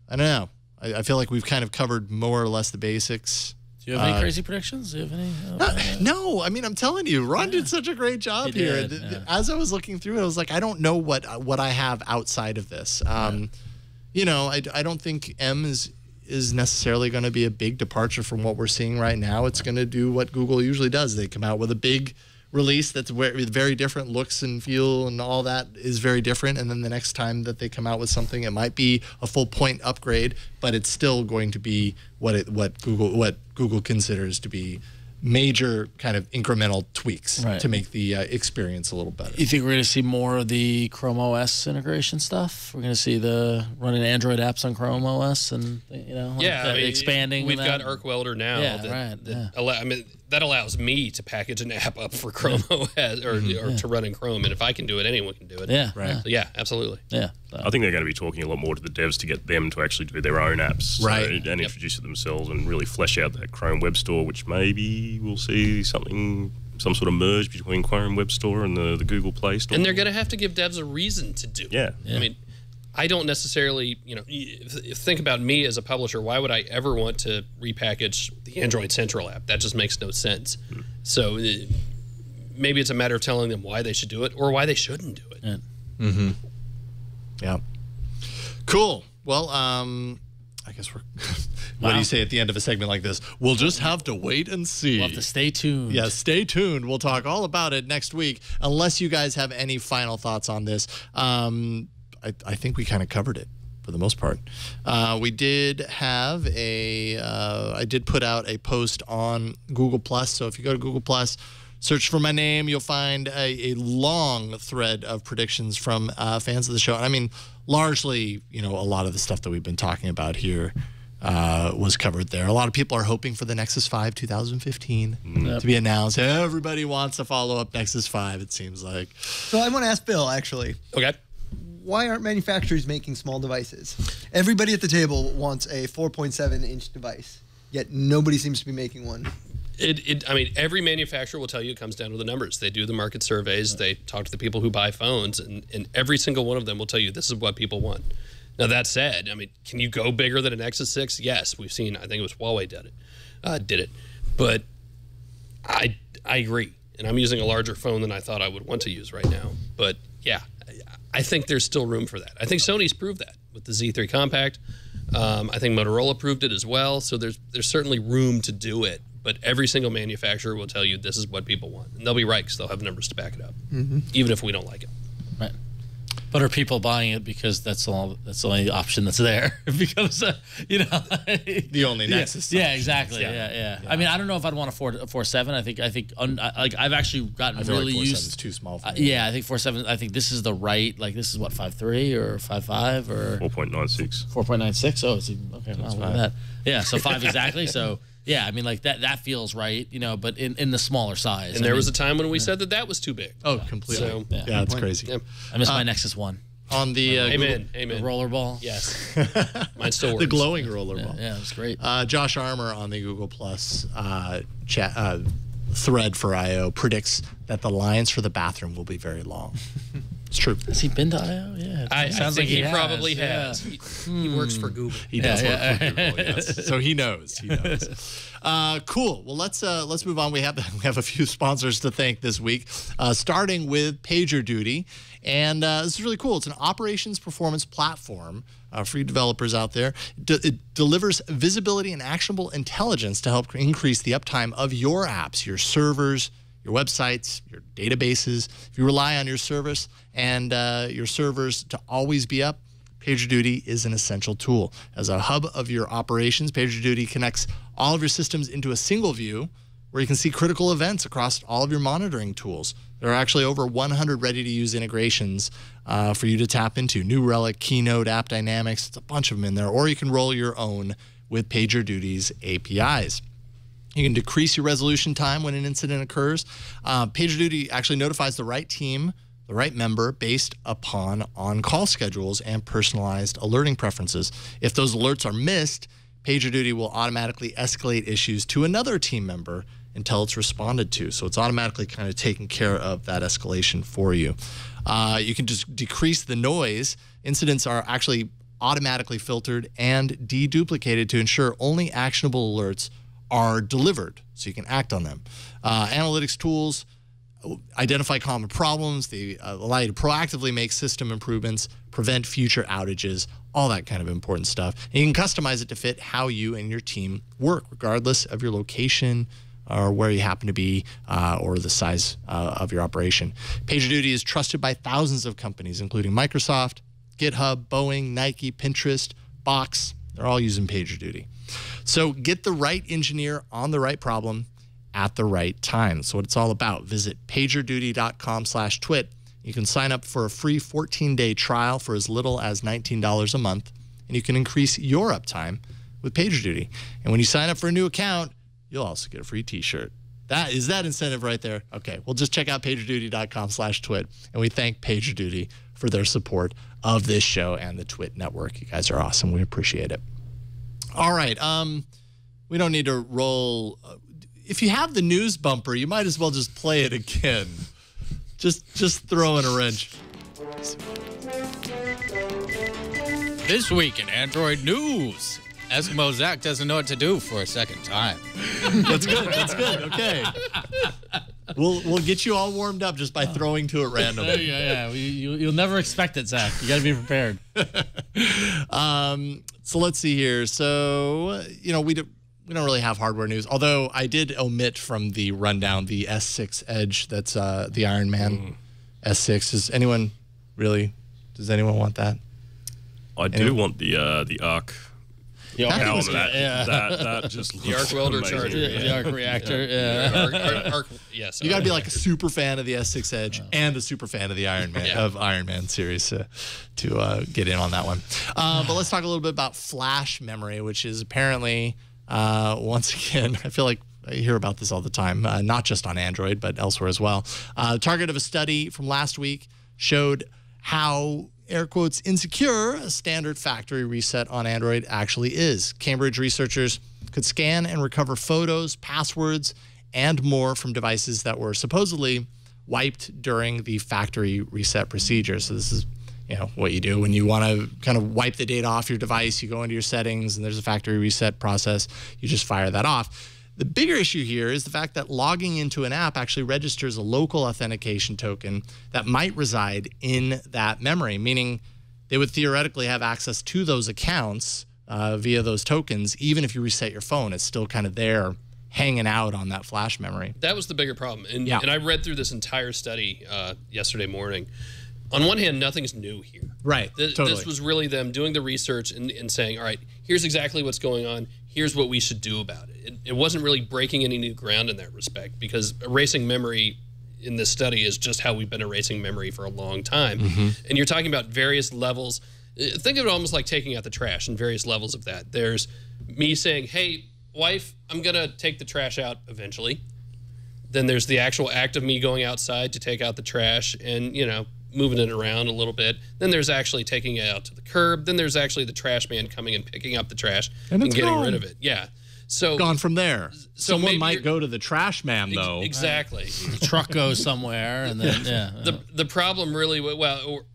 don't know. I feel like we've kind of covered more or less the basics. Do you have any crazy predictions? Do you have any? No, I mean, I'm telling you, Ron did such a great job here. As I was looking through it, I was like, I don't know what I have outside of this. I don't think M is necessarily going to be a big departure from what we're seeing right now. It's going to do what Google usually does. They come out with a big release that's very different, looks and feel and all that is very different, and then the next time that they come out with something, it might be a full point upgrade, but it's still going to be what Google considers to be major kind of incremental tweaks to make the experience a little better. You think we're going to see more of the Chrome OS integration stuff? We're going to see the running Android apps on Chrome OS and expanding. We've got Arc Welder now. That allows me to package an app up for Chrome OS or to run in Chrome, and if I can do it, anyone can do it. So, absolutely. I think they're going to be talking a lot more to the devs to get them to actually do their own apps, and introduce it themselves and really flesh out that Chrome Web Store, which maybe we'll see some sort of merge between Chrome Web Store and the Google Play Store. And they're going to have to give devs a reason to do it. I mean, I don't necessarily, think about me as a publisher. Why would I ever want to repackage the Android Central app? That just makes no sense. So maybe it's a matter of telling them why they should do it or why they shouldn't do it. Yeah. Cool. Well, I guess we're... What do you say at the end of a segment like this? We'll just have to wait and see. We'll have to stay tuned. Yeah, stay tuned. We'll talk all about it next week, unless you guys have any final thoughts on this. I think we kind of covered it for the most part. We did have I did put out a post on Google+. So if you go to Google+, search for my name, you'll find a long thread of predictions from fans of the show. And I mean, largely, a lot of the stuff that we've been talking about here was covered there. A lot of people are hoping for the Nexus 5 2015 to be announced. Everybody wants a follow-up Nexus 5, it seems like. So I want to ask Bill, actually. Okay. Why aren't manufacturers making small devices? Everybody at the table wants a 4.7-inch device, yet nobody seems to be making one. I mean, every manufacturer will tell you it comes down to the numbers. They do the market surveys. They talk to the people who buy phones, and every single one of them will tell you this is what people want. Now, that said, I mean, can you go bigger than a Nexus 6? Yes. We've seen, I think it was Huawei did it. But I agree. And I'm using a larger phone than I thought I would want to use right now. But, yeah, I think there's still room for that. I think Sony's proved that with the Z3 Compact. I think Motorola proved it as well. So there's certainly room to do it. But every single manufacturer will tell you this is what people want. And they'll be right because they'll have numbers to back it up, even if we don't like it. Right. But are people buying it because that's the only option that's there? Because the only Nexus. Yeah, exactly. Yeah. I mean, I don't know if I'd want a 4.7. I think I've actually gotten really used. 4.7 is too small for me. I think 4.7. I think this is the right. Like this is what 5.3 or 5.5 or 4.96. 4.96. Oh, it's okay. Wow, look at that. Yeah, so 5 exactly. So. Yeah, I mean, like that feels right, but in the smaller size. And there was a time when we said that was too big. Oh, completely. So, yeah, it's crazy. Yeah. I miss my Nexus 1. On the Amen. The rollerball. Yes. Mine still works. The glowing rollerball. Yeah, it was great. Josh Armour on the Google Plus chat thread for I/O predicts that the lines for the bathroom will be very long. It's true. Has he been to I/O? Yeah. I think he probably has. He works for Google. He does work for Google, yes. So he knows. Cool. Well, let's move on. We have a few sponsors to thank this week, starting with PagerDuty. And this is really cool. It's an operations performance platform for you developers out there. It delivers visibility and actionable intelligence to help increase the uptime of your apps, your servers, your websites, your databases. If you rely on your service and your servers to always be up, PagerDuty is an essential tool. As a hub of your operations, PagerDuty connects all of your systems into a single view where you can see critical events across all of your monitoring tools. There are actually over 100 ready-to-use integrations for you to tap into. New Relic, Keynote, App Dynamics, it's a bunch of them in there. Or you can roll your own with PagerDuty's APIs. You can decrease your resolution time when an incident occurs. PagerDuty actually notifies the right team, the right member, based upon on-call schedules and personalized alerting preferences. If those alerts are missed, PagerDuty will automatically escalate issues to another team member until it's responded to. So it's automatically kind of taking care of that escalation for you. You can just decrease the noise. Incidents are actually automatically filtered and deduplicated to ensure only actionable alerts are delivered so you can act on them. Analytics tools identify common problems. They allow you to proactively make system improvements, prevent future outages, all that kind of important stuff. And you can customize it to fit how you and your team work, regardless of your location or where you happen to be or the size of your operation. PagerDuty is trusted by thousands of companies, including Microsoft, GitHub, Boeing, Nike, Pinterest, Box. They're all using PagerDuty. So get the right engineer on the right problem at the right time. That's what it's all about. Visit pagerduty.com/twit. You can sign up for a free 14-day trial for as little as $19 a month, and you can increase your uptime with PagerDuty. And when you sign up for a new account, you'll also get a free t-shirt. That is that incentive right there. Okay, well, just check out pagerduty.com/twit, and we thank PagerDuty for their support of this show and the Twit network. You guys are awesome. We appreciate it. All right, we don't need to roll. If you have the news bumper, you might as well just play it again. Just throw in a wrench. This week in Android news, Eskimo Zach doesn't know what to do for a second time. That's good. That's good. Okay. We'll get you all warmed up just by throwing to it randomly. Yeah. You'll never expect it, Zach. You got to be prepared. So let's see here. So we don't really have hardware news, although I did omit from the rundown the S6 Edge. That's the Iron Man S6. Does anyone want that? I do want the Arc. The arc, that just the arc welder amazing. charger, the arc reactor. Yeah. Arc, yes. You got to be like a super fan of the S6 Edge and a super fan of the Iron Man series to get in on that one. But let's talk a little bit about flash memory, which is apparently once again, I feel like I hear about this all the time, not just on Android but elsewhere as well. Target of a study from last week showed how, air quotes, insecure a standard factory reset on Android actually is. Cambridge researchers could scan and recover photos, passwords, and more from devices that were supposedly wiped during the factory reset procedure. So this is what you do when you want to kind of wipe the data off your device. You go into your settings and there's a factory reset process. You just fire that off. The bigger issue here is the fact that logging into an app actually registers a local authentication token that might reside in that memory, meaning they would theoretically have access to those accounts via those tokens. Even if you reset your phone, it's still kind of there hanging out on that flash memory. That was the bigger problem. And I read through this entire study yesterday morning. On one hand, nothing's new here. Right, totally. This was really them doing the research and saying, all right, here's exactly what's going on. Here's what we should do about it. It wasn't really breaking any new ground in that respect, because erasing memory in this study is just how we've been erasing memory for a long time. And you're talking about various levels. Think of it almost like taking out the trash and various levels of that. There's me saying, hey, wife, I'm going to take the trash out eventually. Then there's the actual act of me going outside to take out the trash and, moving it around a little bit. Then there's actually taking it out to the curb. Then there's actually the trash man coming and picking up the trash and getting rid of it. Yeah. So gone from there. Someone might go to the trash man, though. Exactly. The truck goes somewhere, and then the problem really,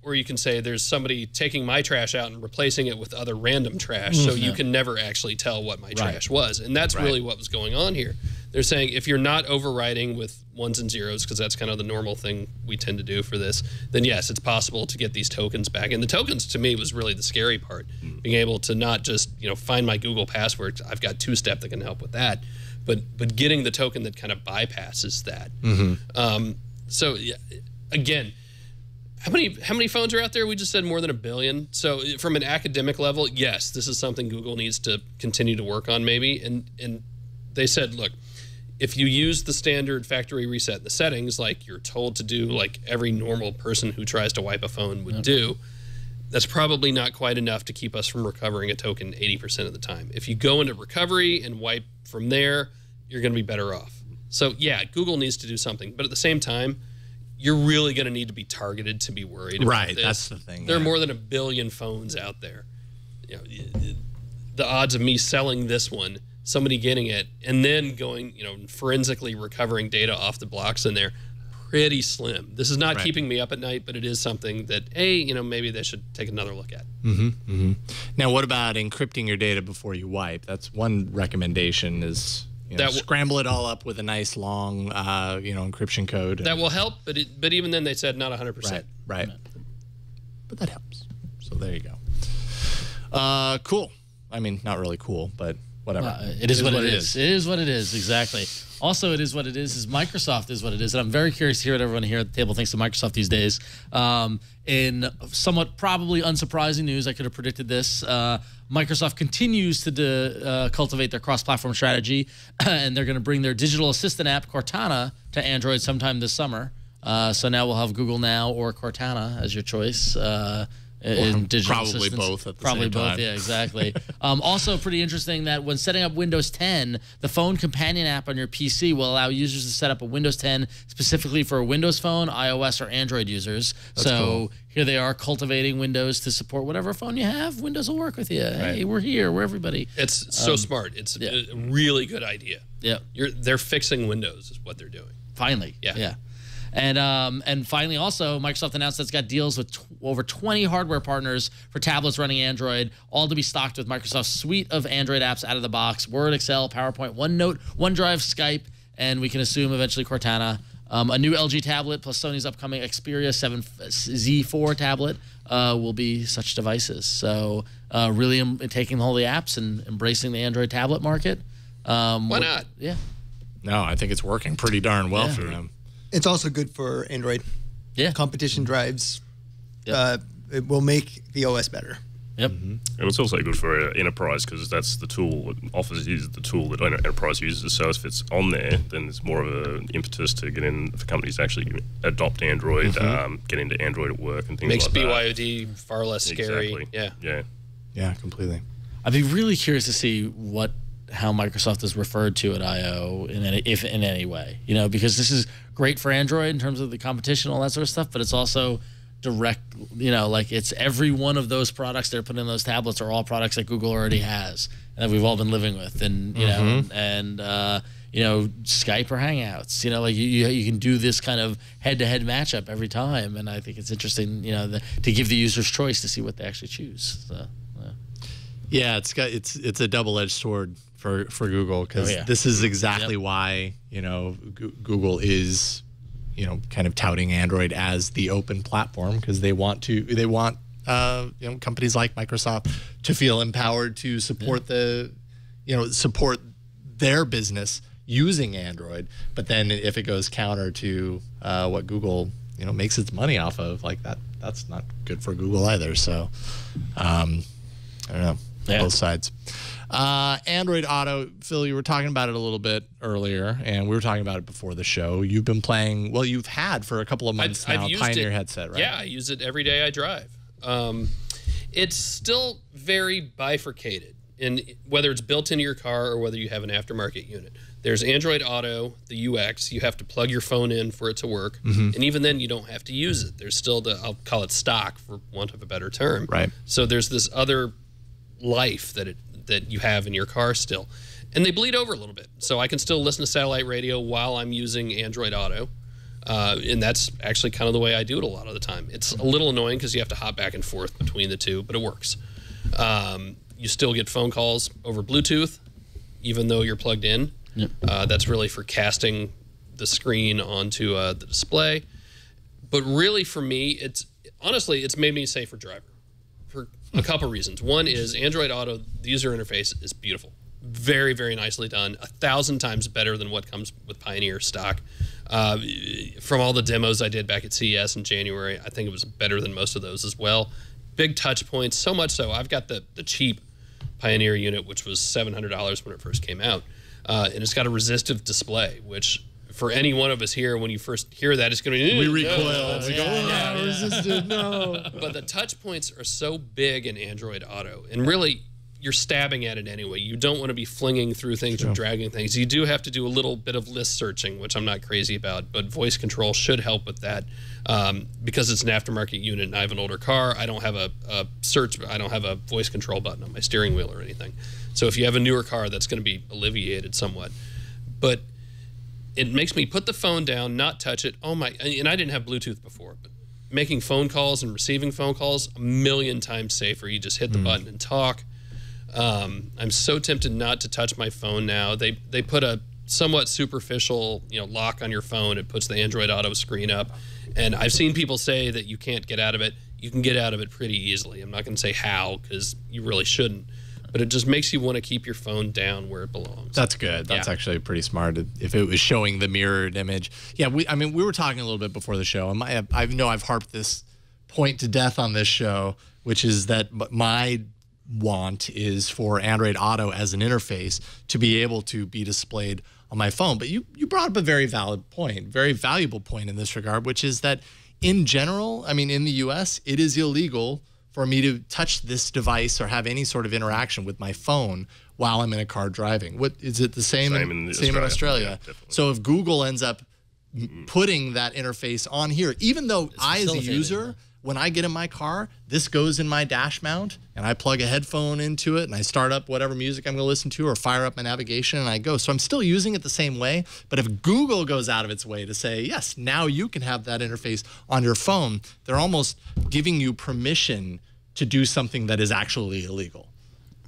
or you can say there's somebody taking my trash out and replacing it with other random trash, so you can never actually tell what my trash was, and that's really what was going on here. They're saying if you're not overriding with ones and zeros, because that's kind of the normal thing we tend to do for this, then yes, it's possible to get these tokens back. And the tokens, to me, was really the scary part. Being able to not just, you know, find my Google password. I've got two-step that can help with that. But getting the token that kind of bypasses that. So, yeah, again, how many phones are out there? We just said more than 1 billion. So from an academic level, yes, this is something Google needs to continue to work on maybe. And they said, look, if you use the standard factory reset in the settings, like you're told to do, like every normal person who tries to wipe a phone would do, that's probably not quite enough to keep us from recovering a token 80% of the time. If you go into recovery and wipe from there, you're going to be better off. So yeah, Google needs to do something. But at the same time, you're really going to need to be targeted to be worried about this. That's the thing. There are more than 1 billion phones out there. You know, the odds of me selling this one, somebody getting it, and then going, you know, forensically recovering data off the blocks in there, pretty slim. This is not keeping me up at night, but it is something that, hey, you know, maybe they should take another look at. Now, what about encrypting your data before you wipe? That's one recommendation is... You know, scramble it all up with a nice long, you know, encryption code. That will help, but even then they said not 100%. Right. But that helps. So there you go. Cool. I mean, not really cool, but whatever. It is what it is. It is what it is, exactly. Also, it is what it is Microsoft is what it is. And I'm very curious to hear what everyone here at the table thinks of Microsoft these days. In somewhat probably unsurprising news, I could have predicted this. Microsoft continues to cultivate their cross-platform strategy, and they're going to bring their digital assistant app, Cortana, to Android sometime this summer. So now we'll have Google Now or Cortana as your choice. In digital probably assistants. both at the probably same both, time. yeah, exactly. Also pretty interesting that when setting up Windows 10, the phone companion app on your PC will allow users to set up a Windows 10 specifically for a Windows phone, iOS, or Android users. That's cool. Here they are cultivating Windows to support whatever phone you have. Windows will work with you. Hey, we're here. We're everybody. It's so smart. It's a really good idea. Yeah. They're fixing Windows is what they're doing. Finally. Yeah. And finally, also, Microsoft announced that it's got deals with over 20 hardware partners for tablets running Android, all to be stocked with Microsoft's suite of Android apps out of the box: Word, Excel, PowerPoint, OneNote, OneDrive, Skype, and we can assume eventually Cortana. A new LG tablet plus Sony's upcoming Xperia 7 Z4 tablet will be such devices. So really taking all the apps and embracing the Android tablet market. Why not? Yeah. No, I think it's working pretty darn well for them. It's also good for Android. Yeah. Competition drives. It will make the OS better. Yep. And it's also good for enterprise because that's the tool. Office is the tool that enterprise uses. So if it's on there, then there's more of an impetus to get in for companies to actually adopt Android, get into Android at work and things Makes like that. Makes BYOD far less scary. Exactly. Yeah, completely. I'd be really curious to see how Microsoft is referred to at I/O if in any way, you know, because this is great for Android in terms of the competition, all that sort of stuff, but it's also direct, you know, like it's every one of those products they're putting in those tablets are all products that Google already has and that we've all been living with, and you know, and you know, Skype or Hangouts, you know, like you can do this kind of head-to-head matchup every time, and I think it's interesting, you know, to give the users choice to see what they actually choose. So, yeah, it's a double-edged sword for Google because this is exactly why, you know, Google is, you know, kind of touting Android as the open platform because they want you know, companies like Microsoft to feel empowered to support support their business using Android. But then if it goes counter to what Google, you know, makes its money off of, like that's not good for Google either. So I don't know. Both sides. Android Auto, Phil, you were talking about it a little bit earlier, and we were talking about it before the show. You've been playing, well, you've had for a couple of months now, I've used Pioneer headset, right? Yeah, I use it every day I drive. It's still very bifurcated in whether it's built into your car or whether you have an aftermarket unit. There's Android Auto, the UX. You have to plug your phone in for it to work, and even then you don't have to use it. There's still I'll call it stock for want of a better term. Right. So there's this other life that you have in your car still, and they bleed over a little bit. So I can still listen to satellite radio while I'm using Android Auto, and that's actually kind of the way I do it a lot of the time. It's a little annoying because you have to hop back and forth between the two, but it works. You still get phone calls over Bluetooth, even though you're plugged in. Yep. That's really for casting the screen onto the display. But really, for me, it's made me a safer driver for a couple reasons. One is Android Auto, the user interface is beautiful. Very, very nicely done. 1,000 times better than what comes with Pioneer stock. From all the demos I did back at CES in January, I think it was better than most of those as well. Big touch points, so much so I've got the cheap Pioneer unit, which was $700 when it first came out. And it's got a resistive display, which for any one of us here, when you first hear that, it's going to be... We recoil. We go, resistive, no. But the touch points are so big in Android Auto, and really, you're stabbing at it anyway. You don't want to be flinging through things or dragging things. You do have to do a little bit of list searching, which I'm not crazy about, but voice control should help with that. Because it's an aftermarket unit and I have an older car, I don't have a voice control button on my steering wheel or anything. So if you have a newer car, that's going to be alleviated somewhat. But it makes me put the phone down, not touch it. Oh my, and I didn't have Bluetooth before, but making phone calls and receiving phone calls, 1,000,000 times safer. You just hit the button and talk. I'm so tempted not to touch my phone now. They put a somewhat superficial, lock on your phone. It puts the Android Auto screen up. And I've seen people say that you can't get out of it. You can get out of it pretty easily. I'm not going to say how, because you really shouldn't. But it just makes you want to keep your phone down where it belongs. That's good. That's actually pretty smart. If it was showing the mirrored image. Yeah, we were talking a little bit before the show. And I know I've harped this point to death on this show, which is that my want is for Android Auto as an interface to be able to be displayed on my phone. But you brought up a very valid point, very valuable point in this regard, which is that in general, in the US, it is illegal for me to touch this device or have any sort of interaction with my phone while I'm in a car driving. What is it the same in Australia? Yeah, so if Google ends up putting that interface on here, even though I as a user, when I get in my car, this goes in my dash mount and I plug a headphone into it and I start up whatever music I'm going to listen to or fire up my navigation and I go. So I'm still using it the same way. But if Google goes out of its way to say, yes, now you can have that interface on your phone, they're almost giving you permission to do something that is actually illegal.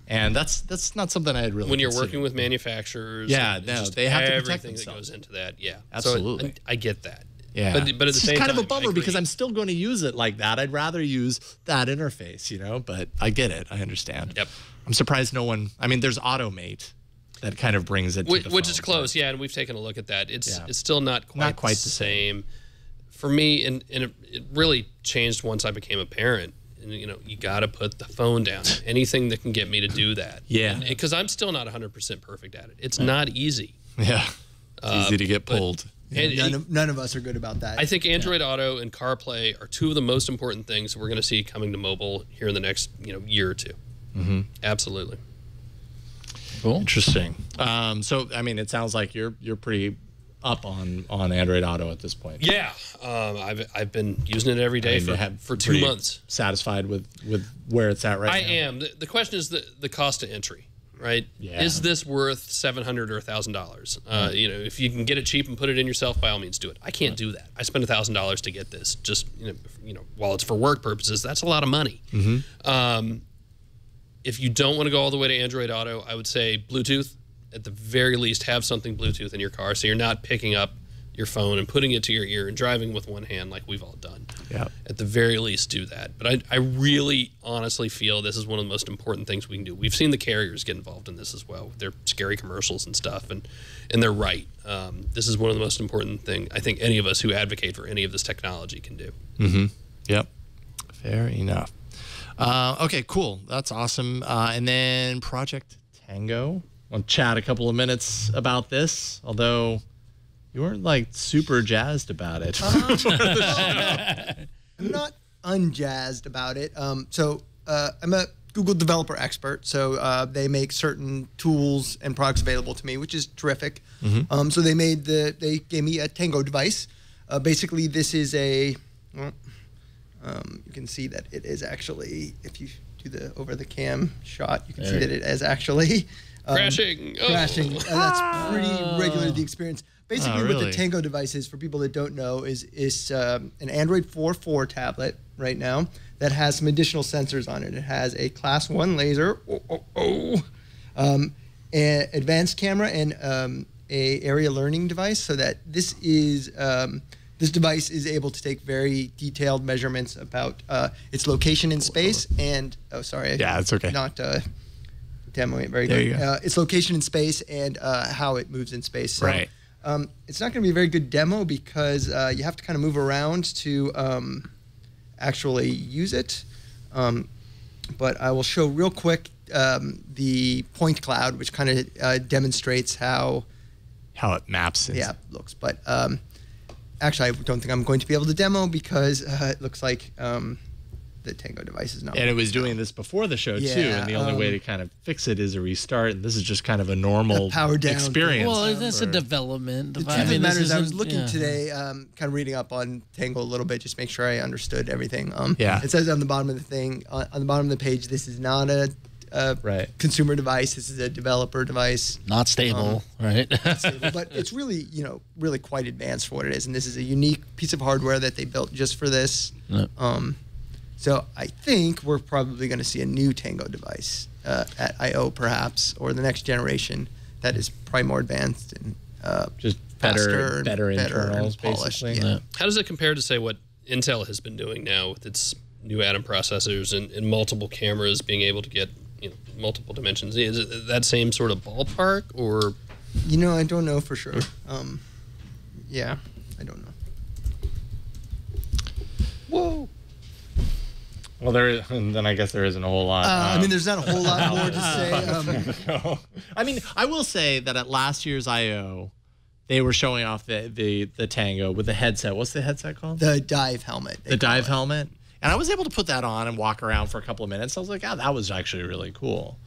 And that's not something I had really when you're considered. Working with manufacturers. Yeah, no, they have to protect everything that themselves. goes into that. Yeah, absolutely. So I get that. Yeah, but at the same time, it's kind of a bummer because I'm still going to use it like that. I'd rather use that interface, but I get it. I understand. Yep. I'm surprised no one. There's Automate that kind of brings it to the which phone, is close. Yeah, and we've taken a look at that. It's still not quite the same. For me, and it really changed once I became a parent. And, you got to put the phone down. Anything that can get me to do that. Yeah. Because I'm still not 100% perfect at it. It's not easy. Yeah. It's easy to get pulled. None of us are good about that. I think Android Auto and CarPlay are two of the most important things we're going to see coming to mobile here in the next year or two. Mm-hmm. Absolutely. Cool. Interesting. So it sounds like you're pretty up on Android Auto at this point. Yeah, I've been using it every day for 2 months. Satisfied with where it's at right now? I am. The question is the cost of entry. Right? Yeah. Is this worth $700 or $1,000? If you can get it cheap and put it in yourself, by all means do it. I can't do that. I spent $1,000 to get this. Just while it's for work purposes, that's a lot of money. Mm-hmm. If you don't want to go all the way to Android Auto, I would say Bluetooth. At the very least, have something Bluetooth in your car so you're not picking up your phone and putting it to your ear and driving with one hand like we've all done. Yeah. At the very least, do that. But I really honestly feel this is one of the most important things we can do. We've seen the carriers get involved in this as well. They're scary commercials and stuff, and they're right. This is one of the most important things I think any of us who advocate for any of this technology can do. Mm-hmm. Yep. Fair enough. Okay, cool. That's awesome. And then Project Tango. I'll chat a couple of minutes about this, although you weren't super jazzed about it. I'm not unjazzed about it. I'm a Google developer expert, so they make certain tools and products available to me, which is terrific. Mm-hmm. So they gave me a Tango device. Basically, this is you can see that it is actually, if you do the over the cam shot, you can see that it is actually crashing. Crashing. That's pretty regular the experience. Basically, really? what the Tango device is, for people that don't know, is an Android 4.4 tablet right now that has some additional sensors on it. It has a Class 1 laser, an advanced camera, and a area learning device, so that this is this device is able to take very detailed measurements about its location in space and it's okay. Not demoing it very there good. You go. Its location in space and how it moves in space. So, right. It's not going to be a very good demo because you have to kind of move around to actually use it. But I will show real quick the point cloud, which kind of demonstrates how it maps. Yeah, looks. But actually, I don't think I'm going to be able to demo because it looks like the Tango device is not. And it was doing this before the show too, and the only way to kind of fix it is a restart. And this is just kind of a normal power down experience. Well, that's a development. The truth of the matter is, I was looking today, kind of reading up on Tango a little bit, just make sure I understood everything. It says on the bottom of the thing, on the bottom of the page, this is not a consumer device. This is a developer device. Not stable, right? Not stable, but it's really, really quite advanced for what it is. And this is a unique piece of hardware that they built just for this. Yep. So I think we're probably going to see a new Tango device at I/O perhaps, or the next generation that is probably more advanced and just faster, better internals, and polished. basically. Yeah. How does it compare to, say, what Intel has been doing now with its new Atom processors and multiple cameras being able to get multiple dimensions? Is it that same sort of ballpark, or? I don't know for sure. Yeah, I don't know. Whoa. Well, then I guess there isn't a whole lot. I mean, there's not a whole lot more to say. I mean, I will say that at last year's I/O, they were showing off the Tango with the headset. What's the headset called? The dive helmet. The dive helmet. And I was able to put that on and walk around for a couple of minutes. I was like, that was actually really cool.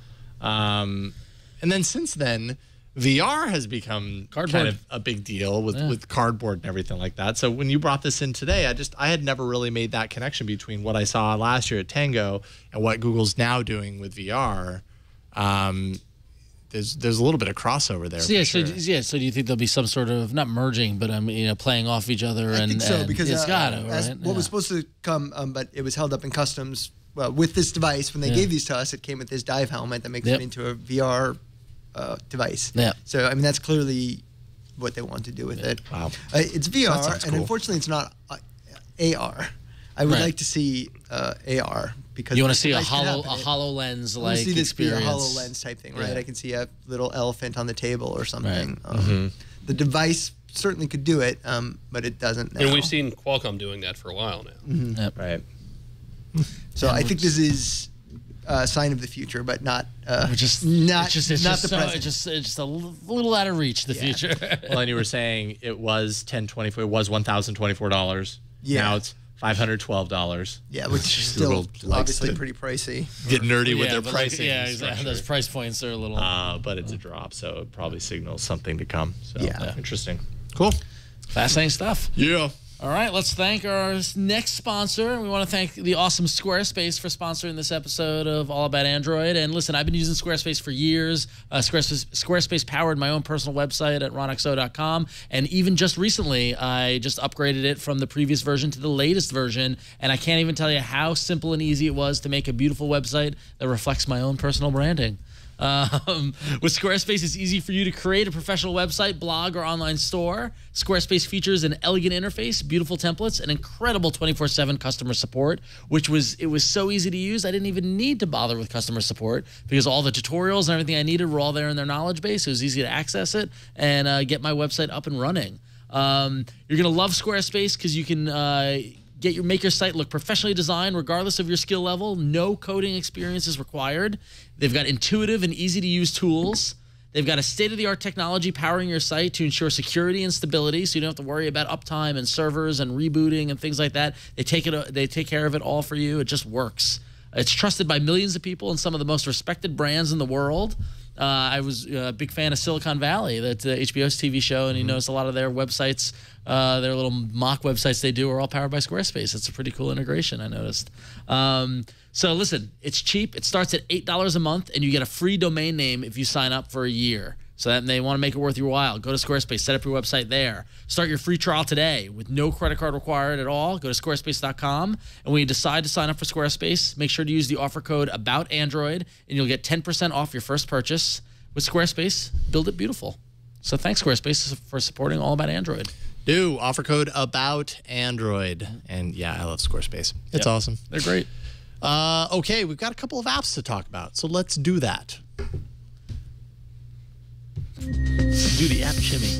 And then since then, VR has become kind of a big deal with cardboard and everything like that. So when you brought this in today, I had never really made that connection between what I saw last year at Tango and what Google's now doing with VR. There's a little bit of crossover there. So do you think there'll be some sort of, not merging, but playing off each other? I think so, because it's got to, right? What was supposed to come, but it was held up in customs. Well, with this device, when they gave these to us, it came with this dive helmet that makes it into a VR device. Yeah. So, I mean, that's clearly what they want to do with it. Wow. It's VR, and cool. Unfortunately, it's not AR. I would like to see AR, because you want to see a HoloLens like see this experience. Be a HoloLens type thing, right? I can see a little elephant on the table or something. The device certainly could do it, but it doesn't now. And we've seen Qualcomm doing that for a while now. Yep. Right. So I think this is a sign of the future, but not not the present. It's just a little out of reach. The future. Well, and you were saying it was $1,024. It was $1,024. Yeah. Now it's $512. Yeah, which is still obviously pretty pricey. Get nerdy with their pricing. Exactly. Those price points are a little. But it's a drop, so it probably signals something to come. So interesting. Cool. Fascinating stuff. Yeah. All right, let's thank our next sponsor. We want to thank the awesome Squarespace for sponsoring this episode of All About Android. And listen, I've been using Squarespace for years. Squarespace powered my own personal website at ronxo.com. And even just recently, I just upgraded it from the previous version to the latest version. And I can't even tell you how simple and easy it was to make a beautiful website that reflects my own personal branding. With Squarespace, it's easy for you to create a professional website, blog, or online store. Squarespace features an elegant interface, beautiful templates, and incredible 24/7 customer support, it was so easy to use, I didn't even need to bother with customer support because all the tutorials and everything I needed were all there in their knowledge base. It was easy to access it and get my website up and running. You're going to love Squarespace because you can make your site look professionally designed regardless of your skill level. No coding experience is required. They've got intuitive and easy to use tools. They've got a state-of-the-art technology powering your site to ensure security and stability, so you don't have to worry about uptime and servers and rebooting and things like that. They take care of it all for you. It just works. It's trusted by millions of people and some of the most respected brands in the world. I was a big fan of Silicon Valley, that HBO's TV show, and you notice a lot of their websites, their little mock websites they do are all powered by Squarespace. It's a pretty cool integration, I noticed. So listen, it's cheap. It starts at $8 a month, and you get a free domain name if you sign up for a year. So that they want to make it worth your while. Go to Squarespace, set up your website there. Start your free trial today with no credit card required at all. Go to squarespace.com, and when you decide to sign up for Squarespace, make sure to use the offer code ABOUTAndroid, and you'll get 10% off your first purchase. With Squarespace, build it beautiful. So thanks, Squarespace, for supporting All About Android. Do offer code about Android. And yeah, I love Squarespace. It's awesome. They're great. Okay, we've got a couple of apps to talk about, so let's do that. Do the app shimmy.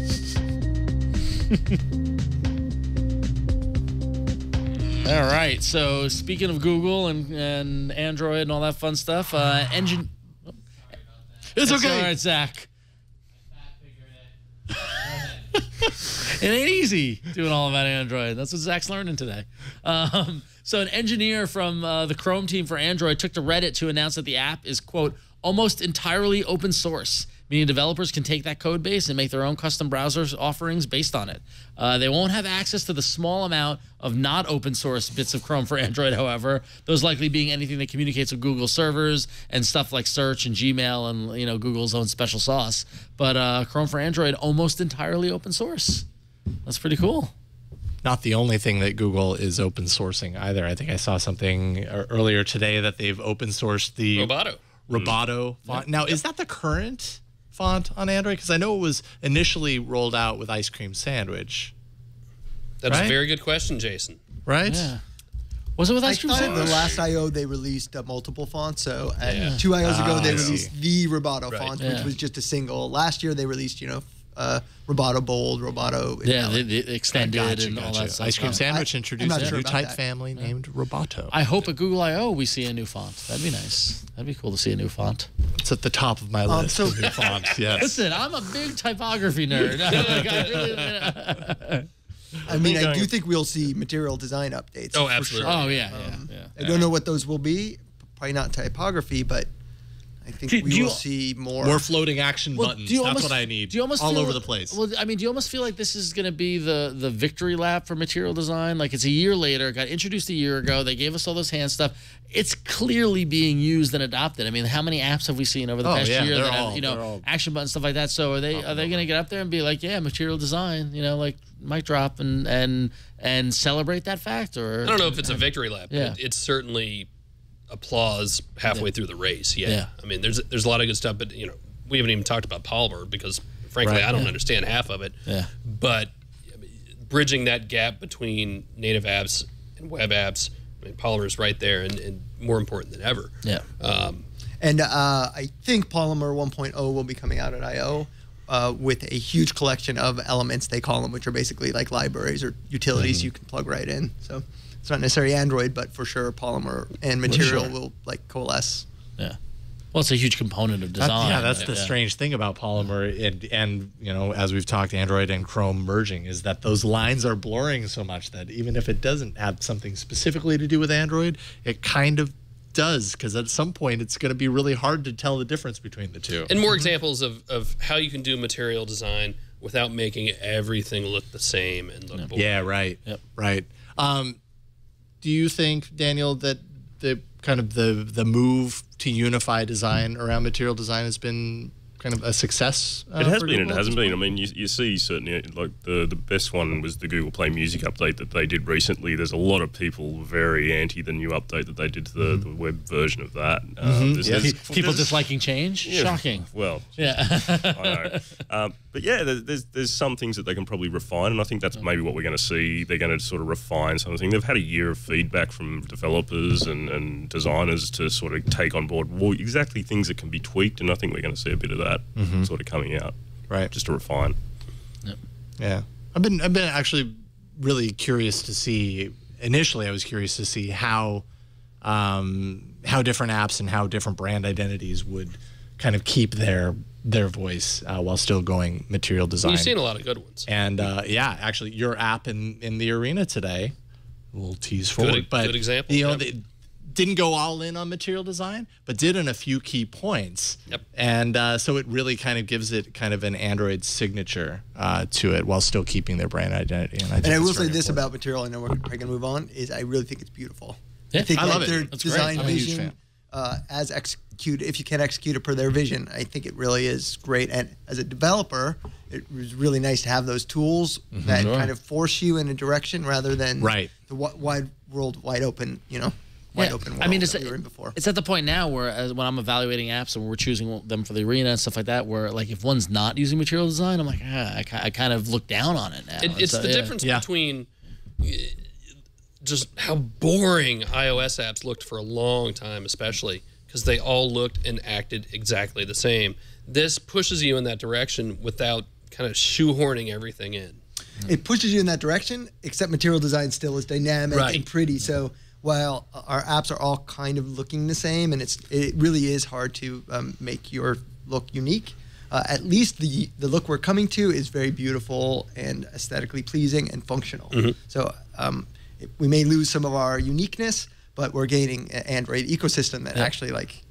All right. So speaking of Google and Android and all that fun stuff, It's okay. All right, Zach. It ain't easy doing All About Android. That's what Zach's learning today. So an engineer from the Chrome team for Android took to Reddit to announce that the app is, quote, almost entirely open source, meaning developers can take that code base and make their own custom browser offerings based on it. They won't have access to the small amount of not open source bits of Chrome for Android, however, those likely being anything that communicates with Google servers and stuff like search and Gmail and, you know, Google's own special sauce. But Chrome for Android, almost entirely open source. That's pretty cool. Not the only thing that Google is open sourcing either. I think I saw something earlier today that they've open sourced the Roboto font. Now, is that the current font on Android? Because I know it was initially rolled out with Ice Cream Sandwich. That's a very good question, Jason. Right? Yeah. Was it with Ice Cream Sandwich? The last I.O. they released multiple fonts. So 2 I.O.s ago they released the Roboto font, which was just a single. Last year they released, Roboto Bold, Roboto. The extended and all that stuff. Ice Cream Sandwich introduced a new type that. family named Roboto. I hope at Google I/O we see a new font. That'd be nice. That'd be cool to see a new font. It's at the top of my list of new fonts. Yes. Listen, I'm a big typography nerd. I mean, I do think we'll see material design updates. Oh, absolutely. Sure. Oh, yeah. I don't know what those will be. Probably not typography, but I think we will see more floating action buttons. That's what I need. All over the place. Well, I mean, do you almost feel like this is going to be the victory lap for material design? Like, it's a year later, got introduced a year ago. They gave us all this hand stuff. It's clearly being used and adopted. I mean, how many apps have we seen over the past year that have, action buttons, stuff like that? So are they going to get up there and be like, yeah, material design, like mic drop and celebrate that fact? Or I don't know if it's a victory lap. Yeah. It's certainly applause halfway through the race. Yeah. I mean, there's a lot of good stuff, but we haven't even talked about Polymer because frankly I don't understand half of it. Yeah. But bridging that gap between native apps and web apps, I mean, Polymer is right there and more important than ever. Yeah. And I think Polymer 1.0 will be coming out at I/O with a huge collection of elements, they call them, which are basically like libraries or utilities you can plug right in. So it's not necessarily Android, but for sure Polymer and Material will like coalesce. Yeah. Well, it's a huge component of design. That's the strange thing about Polymer, and as we've talked, Android and Chrome merging is that those lines are blurring so much that even if it doesn't have something specifically to do with Android, it kind of does, because at some point it's going to be really hard to tell the difference between the two. And more examples of how you can do material design without making everything look the same and look boring. Yeah, right. Yep. Right. Do you think, Daniel, that the move to unify design around material design has been kind of a success? It has been and it hasn't been. I mean, you see certainly, like the best one was the Google Play Music update that they did recently. There's a lot of people very anti the new update that they did to the web version of that. People disliking change? Yeah, shocking. Well, yeah. I know. But yeah, there's some things that they can probably refine, and I think that's maybe what we're going to see. They're going to sort of refine something. They've had a year of feedback from developers and designers to sort of take on board exactly things that can be tweaked, and I think we're going to see a bit of that sort of coming out, right? Just to refine. Yep. Yeah, I've been actually really curious to see. Initially, I was curious to see how different apps and how different brand identities would kind of keep their voice while still going material design. You've seen a lot of good ones. And actually, your app in the arena today, a little tease forward, but good example. They didn't go all in on material design, but did in a few key points. Yep. And so it really kind of gives it kind of an Android signature to it while still keeping their brand identity. And I will say this about material, I know we're probably going to move on, is I really think it's beautiful. Yeah, I love it. Their That's design great. I'm a huge vision, fan. as executed, if you can execute it per their vision, I think it really is great. And as a developer, it was really nice to have those tools that kind of force you in a direction rather than the wide world, wide open, wide open world that we were in before. It's at the point now where when I'm evaluating apps and we're choosing them for the arena and stuff like that, where like if one's not using material design, I'm like, I kind of look down on it now. It's the difference between just how boring iOS apps looked for a long time, especially because they all looked and acted exactly the same. This pushes you in that direction without kind of shoehorning everything in. It pushes you in that direction, except material design still is dynamic and pretty. So while our apps are all kind of looking the same, and it really is hard to make your look unique, at least the look we're coming to is very beautiful and aesthetically pleasing and functional. So we may lose some of our uniqueness, but we're gaining an Android ecosystem that actually like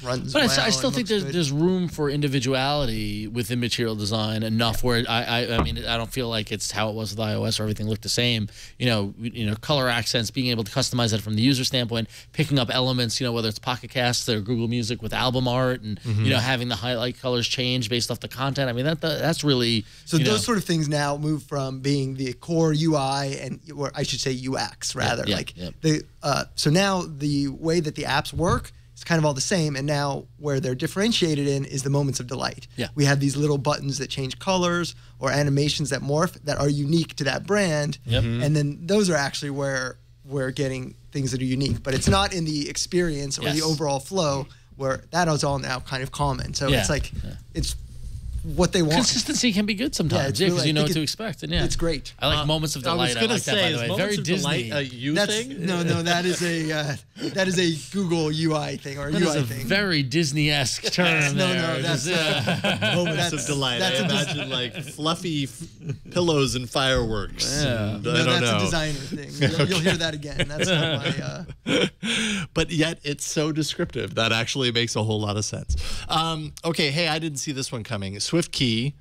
runs well. But I still think there's room for individuality within material design enough where I mean I don't feel like it's how it was with iOS where everything looked the same. You know, color accents, being able to customize it from the user standpoint, picking up elements, you know, whether it's Pocket Casts or Google Music with album art, and you know, having the highlight colors change based off the content. I mean that's really those sort of things now move from being the core UI or I should say UX rather. So now the way that the apps work, it's kind of all the same, and now where they're differentiated in is the moments of delight. We have these little buttons that change colors or animations that morph that are unique to that brand, and then those are actually where we're getting things that are unique. But it's not in the experience or the overall flow where that is all now kind of common. So it's like it's what they want. Consistency can be good sometimes, because you know what to expect, and it's great. I like moments of delight. I was going to say, that, by the way. moments Very of Disney. delight a thing? No, that is a Google UI thing or a UI thing. Very Disney-esque term. No, that's moments of delight. I imagine like fluffy pillows and fireworks. And, that's a designer thing. You'll hear that again. That's not my. But yet it's so descriptive. That actually makes a whole lot of sense. Okay, hey, I didn't see this one coming. SwiftKey,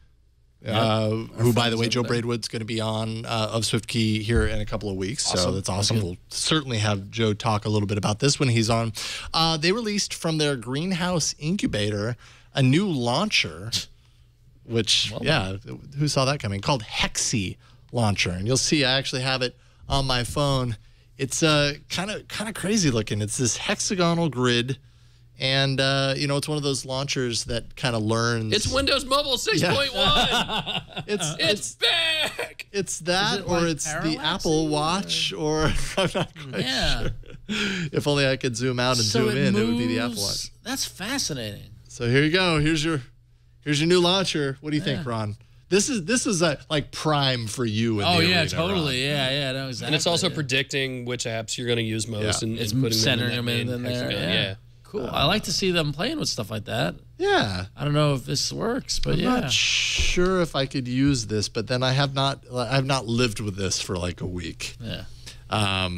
who, by the way, Joe Braidwood's going to be on of SwiftKey here in a couple of weeks. Awesome. So that's awesome. We'll certainly have Joe talk a little bit about this when he's on. They released from their greenhouse incubator a new launcher, which, who saw that coming? Called Hexy Launcher. And you'll see I actually have it on my phone. It's kind of crazy looking. It's this hexagonal grid. And, you know, it's one of those launchers that kind of learns. It's Windows Mobile 6.1. It's back. It's that, or it's the Apple Watch, or I'm not quite sure. If only I could zoom out and zoom in, it would be the Apple Watch. That's fascinating. So here you go. Here's your new launcher. What do you think, Ron? This is like prime for you. In the arena, totally. Ron. Yeah, no, exactly. And it's also predicting which apps you're going to use most, and it's putting centering them in there. Yeah. Cool. I like to see them playing with stuff like that. Yeah. I don't know if this works, but I'm not sure if I could use this, but then I've not lived with this for like a week. Yeah. I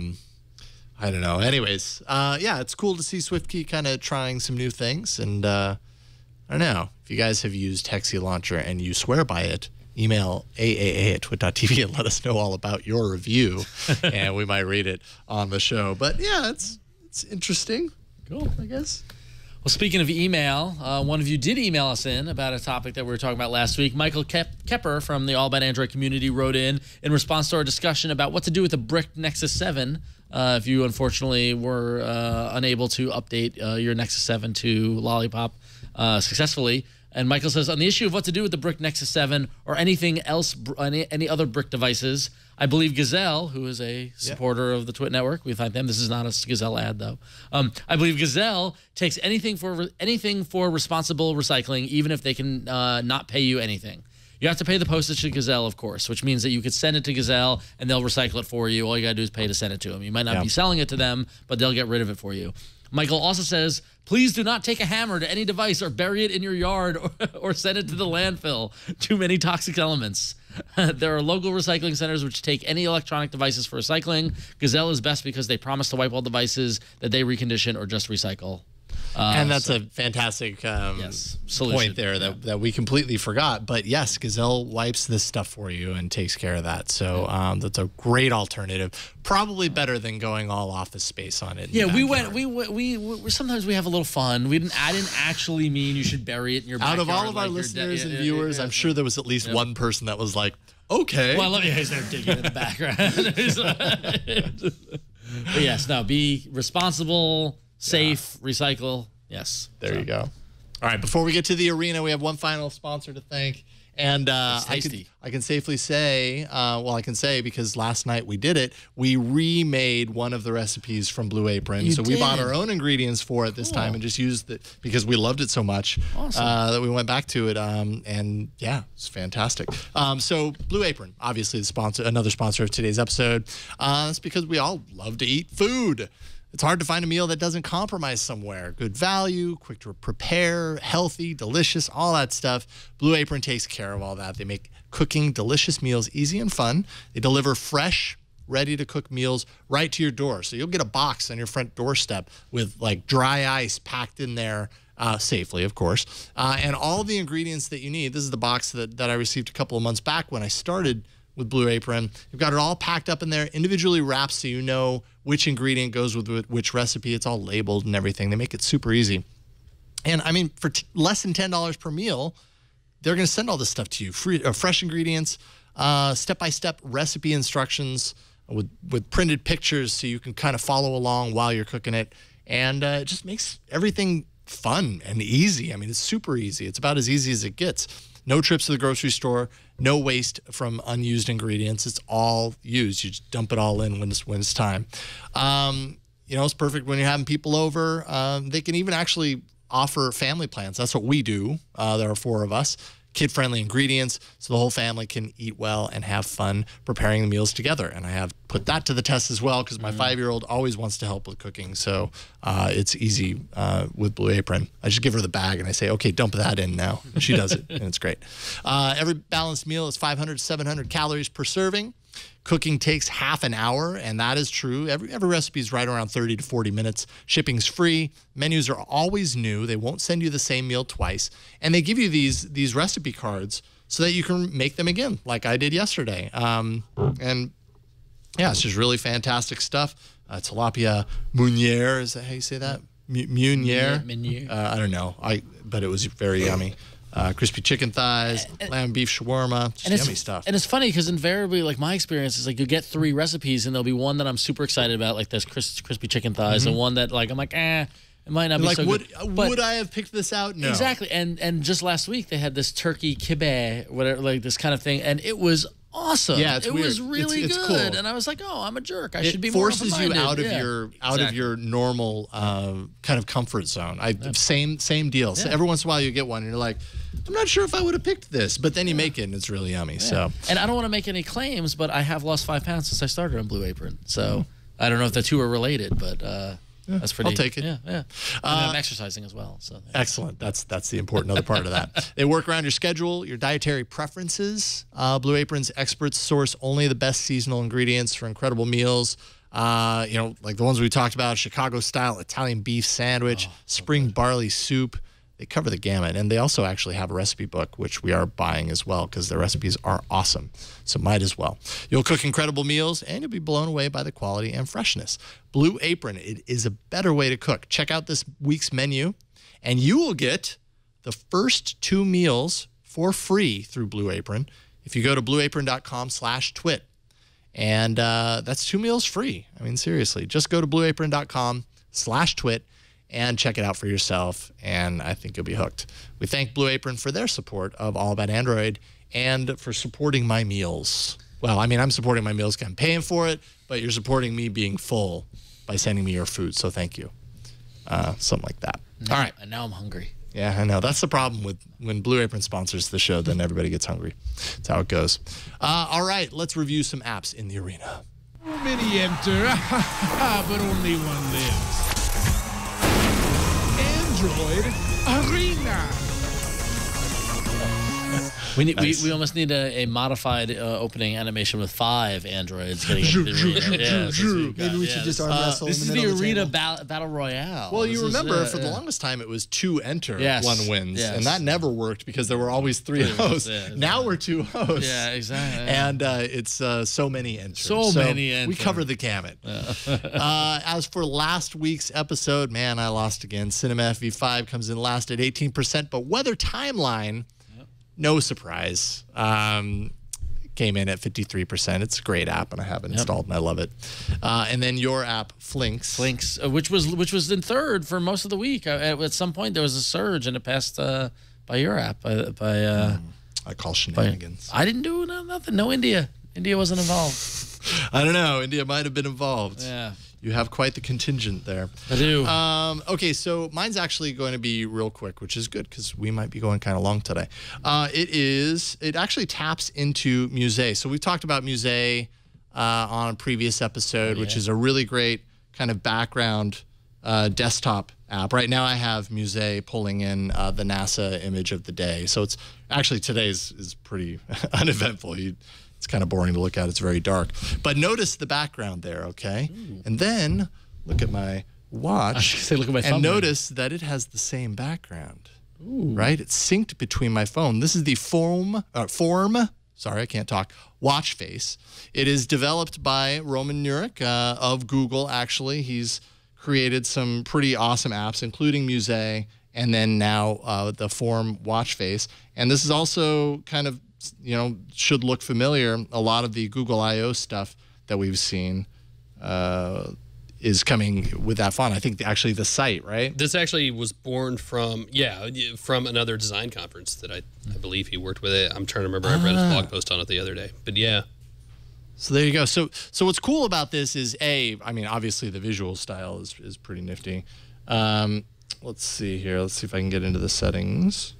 don't know. Anyways, it's cool to see SwiftKey kind of trying some new things, and I don't know if you guys have used Hexy Launcher and you swear by it. Email aaa@twit.tv and let us know all about your review, and we might read it on the show. But yeah, it's interesting. Cool, I guess. Well, speaking of email, one of you did email us in about a topic that we were talking about last week. Michael Kepper from the All About Android community wrote in response to our discussion about what to do with the brick Nexus 7 if you unfortunately were unable to update your Nexus 7 to Lollipop successfully. And Michael says, on the issue of what to do with the brick Nexus 7 or anything else, any other brick devices, I believe Gazelle, who is a supporter of the Twit Network, we thank them. This is not a Gazelle ad, though. I believe Gazelle takes anything for responsible recycling, even if they can not pay you anything. You have to pay the postage to Gazelle, of course, which means that you could send it to Gazelle and they'll recycle it for you. All you got to do is pay to send it to them. You might not be selling it to them, but they'll get rid of it for you. Michael also says, please do not take a hammer to any device or bury it in your yard or send it to the landfill. Too many toxic elements. There are local recycling centers which take any electronic devices for recycling. Gazelle is best because they promise to wipe all devices that they recondition or just recycle. And that's a fantastic point there that we completely forgot. But yes, Gazelle wipes this stuff for you and takes care of that. So that's a great alternative. Probably better than going all Office Space on it. Yeah, we sometimes we have a little fun. I didn't actually mean you should bury it in your backyard. Out of all of our listeners and viewers, I'm sure there was at least one person that was like, okay. Well, I love you guys there digging in the background. But yes, no, be responsible, safe, recycle. Yes. There you go. All right, before we get to the arena, we have one final sponsor to thank. And I can safely say, I can say because last night we did it, we remade one of the recipes from Blue Apron. We bought our own ingredients for it this time and just used it because we loved it so much that we went back to it. And yeah, it's fantastic. So Blue Apron, obviously the sponsor, another sponsor of today's episode. That's because we all love to eat food. It's hard to find a meal that doesn't compromise somewhere. Good value, quick to prepare, healthy, delicious, all that stuff. Blue Apron takes care of all that. They make cooking delicious meals easy and fun. They deliver fresh, ready-to-cook meals right to your door. So you'll get a box on your front doorstep with like dry ice packed in there safely, of course, and all the ingredients that you need. This is the box that I received a couple of months back when I started with Blue Apron. You've got it all packed up in there, individually wrapped so you know which ingredient goes with which recipe. It's all labeled and everything. They make it super easy. And I mean, for less than $10 per meal, they're going to send all this stuff to you. Fresh ingredients, step-by-step recipe instructions with printed pictures so you can kind of follow along while you're cooking it. And it just makes everything fun and easy. I mean, it's super easy. It's about as easy as it gets. No trips to the grocery store, no waste from unused ingredients. It's all used. You just dump it all in when it's time. It's perfect when you're having people over. They can even actually offer family plans. That's what we do. There are 4 of us. Kid-friendly ingredients so the whole family can eat well and have fun preparing the meals together. And I have put that to the test as well because my 5-year-old always wants to help with cooking. So it's easy with Blue Apron. I just give her the bag and I say, okay, dump that in now. And she does it, and it's great. Every balanced meal is 500 to 700 calories per serving. Cooking takes half an hour, and that is true. Every recipe is right around 30 to 40 minutes. Shipping's free. Menus are always new. They won't send you the same meal twice. And they give you these recipe cards so that you can make them again, like I did yesterday. And yeah, it's just really fantastic stuff. Tilapia meuniere, is that how you say that? Meuniere? I don't know. But it was very yummy. Crispy chicken thighs, lamb beef shawarma, just yummy stuff. And it's funny because invariably, like my experience is like you get 3 recipes and there'll be one that I'm super excited about, like this crispy chicken thighs, and one that like I'm like, it might not be so good. Would I have picked this out? No. Exactly. And just last week they had this turkey kibbeh, whatever, like this kind of thing, and it was awesome. Yeah, it's it weird. was really it's good. Cool. And I was like, oh, I'm a jerk. I should be more open-minded. It forces you out of your normal kind of comfort zone. Same deal. So every once in a while you get one and you're like, I'm not sure if I would have picked this, but then you make it and it's really yummy. So, and I don't want to make any claims, but I have lost 5 pounds since I started on Blue Apron. So I don't know if the two are related, but that's pretty. I'll take it. Yeah. I'm exercising as well. So excellent. That's the important other part of that. They work around your schedule, your dietary preferences. Blue Apron's experts source only the best seasonal ingredients for incredible meals. Like the ones we talked about: Chicago-style Italian beef sandwich, spring barley soup. They cover the gamut, and they also actually have a recipe book, which we are buying as well because their recipes are awesome. So might as well. You'll cook incredible meals, and you'll be blown away by the quality and freshness. Blue Apron, it is a better way to cook. Check out this week's menu, and you will get the first 2 meals for free through Blue Apron if you go to blueapron.com/twit. And that's 2 meals free. I mean, seriously, just go to blueapron.com/twit. and check it out for yourself, and I think you'll be hooked. We thank Blue Apron for their support of All About Android and for supporting my meals. Well, I mean, I'm supporting my meals because I'm paying for it, but you're supporting me being full by sending me your food, so thank you. Something like that. All right. And now I'm hungry. Yeah, I know. That's the problem with when Blue Apron sponsors the show, then everybody gets hungry. That's how it goes. All right, let's review some apps in the arena. Many enter, but only one lives. Android Arena. We almost need a modified opening animation with 5 androids getting into the arena. Maybe we should just arm wrestle. This is the arena battle royale. Well, you remember for the longest time it was 2 enter, 1 wins, and that never worked because there were always 3 hosts. Now we're 2 hosts. Yeah, exactly. And it's so many enters. So many enters. We cover the gamut. As for last week's episode, man, I lost again. Cinema FV5 comes in last at 18%, but Weather Timeline. No surprise. came in at 53%. It's a great app, and I have it installed, and I love it. And then your app, Flinks. Flinks, which was in third for most of the week. At some point, there was a surge, and it passed by your app. I call shenanigans. I didn't do nothing. No India. India wasn't involved. I don't know. India might have been involved. Yeah. You have quite the contingent there. I do. Okay, so mine's actually going to be real quick, which is good because we might be going kind of long today. It actually taps into Musée. So we've talked about Musée on a previous episode, which is a really great kind of background desktop app. Right now I have Musée pulling in the NASA image of the day. So it's actually today's is pretty uneventful. It's kind of boring to look at. It's very dark. But notice the background there, okay? Ooh. And then look at my watch. I should say look at my phone. And notice that it has the same background. Ooh. Right? It's synced between my phone. This is the Form, sorry, I can't talk, watch face. It is developed by Roman Nurek of Google, actually. He's created some pretty awesome apps, including Musée, and then now the Form watch face. And this is also kind of, should look familiar. A lot of the Google I/O stuff that we've seen is coming with that font. I think actually the site, right? This actually was born from another design conference that I believe he worked with it. I'm trying to remember. I read his blog post on it the other day. But yeah. So there you go. So what's cool about this is obviously the visual style is pretty nifty. Let's see here. Let's see if I can get into the settings.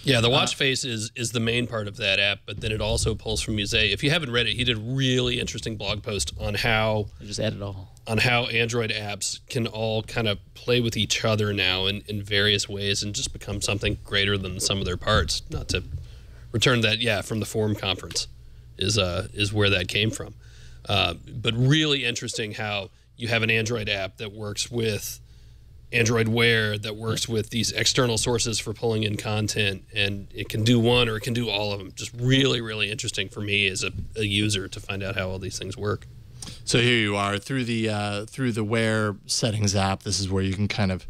Yeah, the watch face is the main part of that app, but then it also pulls from Musée. If you haven't read it, he did a really interesting blog post on how I just added all on how Android apps can all kind of play with each other now in various ways and just become something greater than some of their parts. Not to return that, from the Forum conference is where that came from. But really interesting how you have an Android app that works with Android Wear, that works with these external sources for pulling in content, and it can do one or it can do all of them. Just really, really interesting for me as a user to find out how all these things work. So here you are through the Wear settings app. This is where you can kind of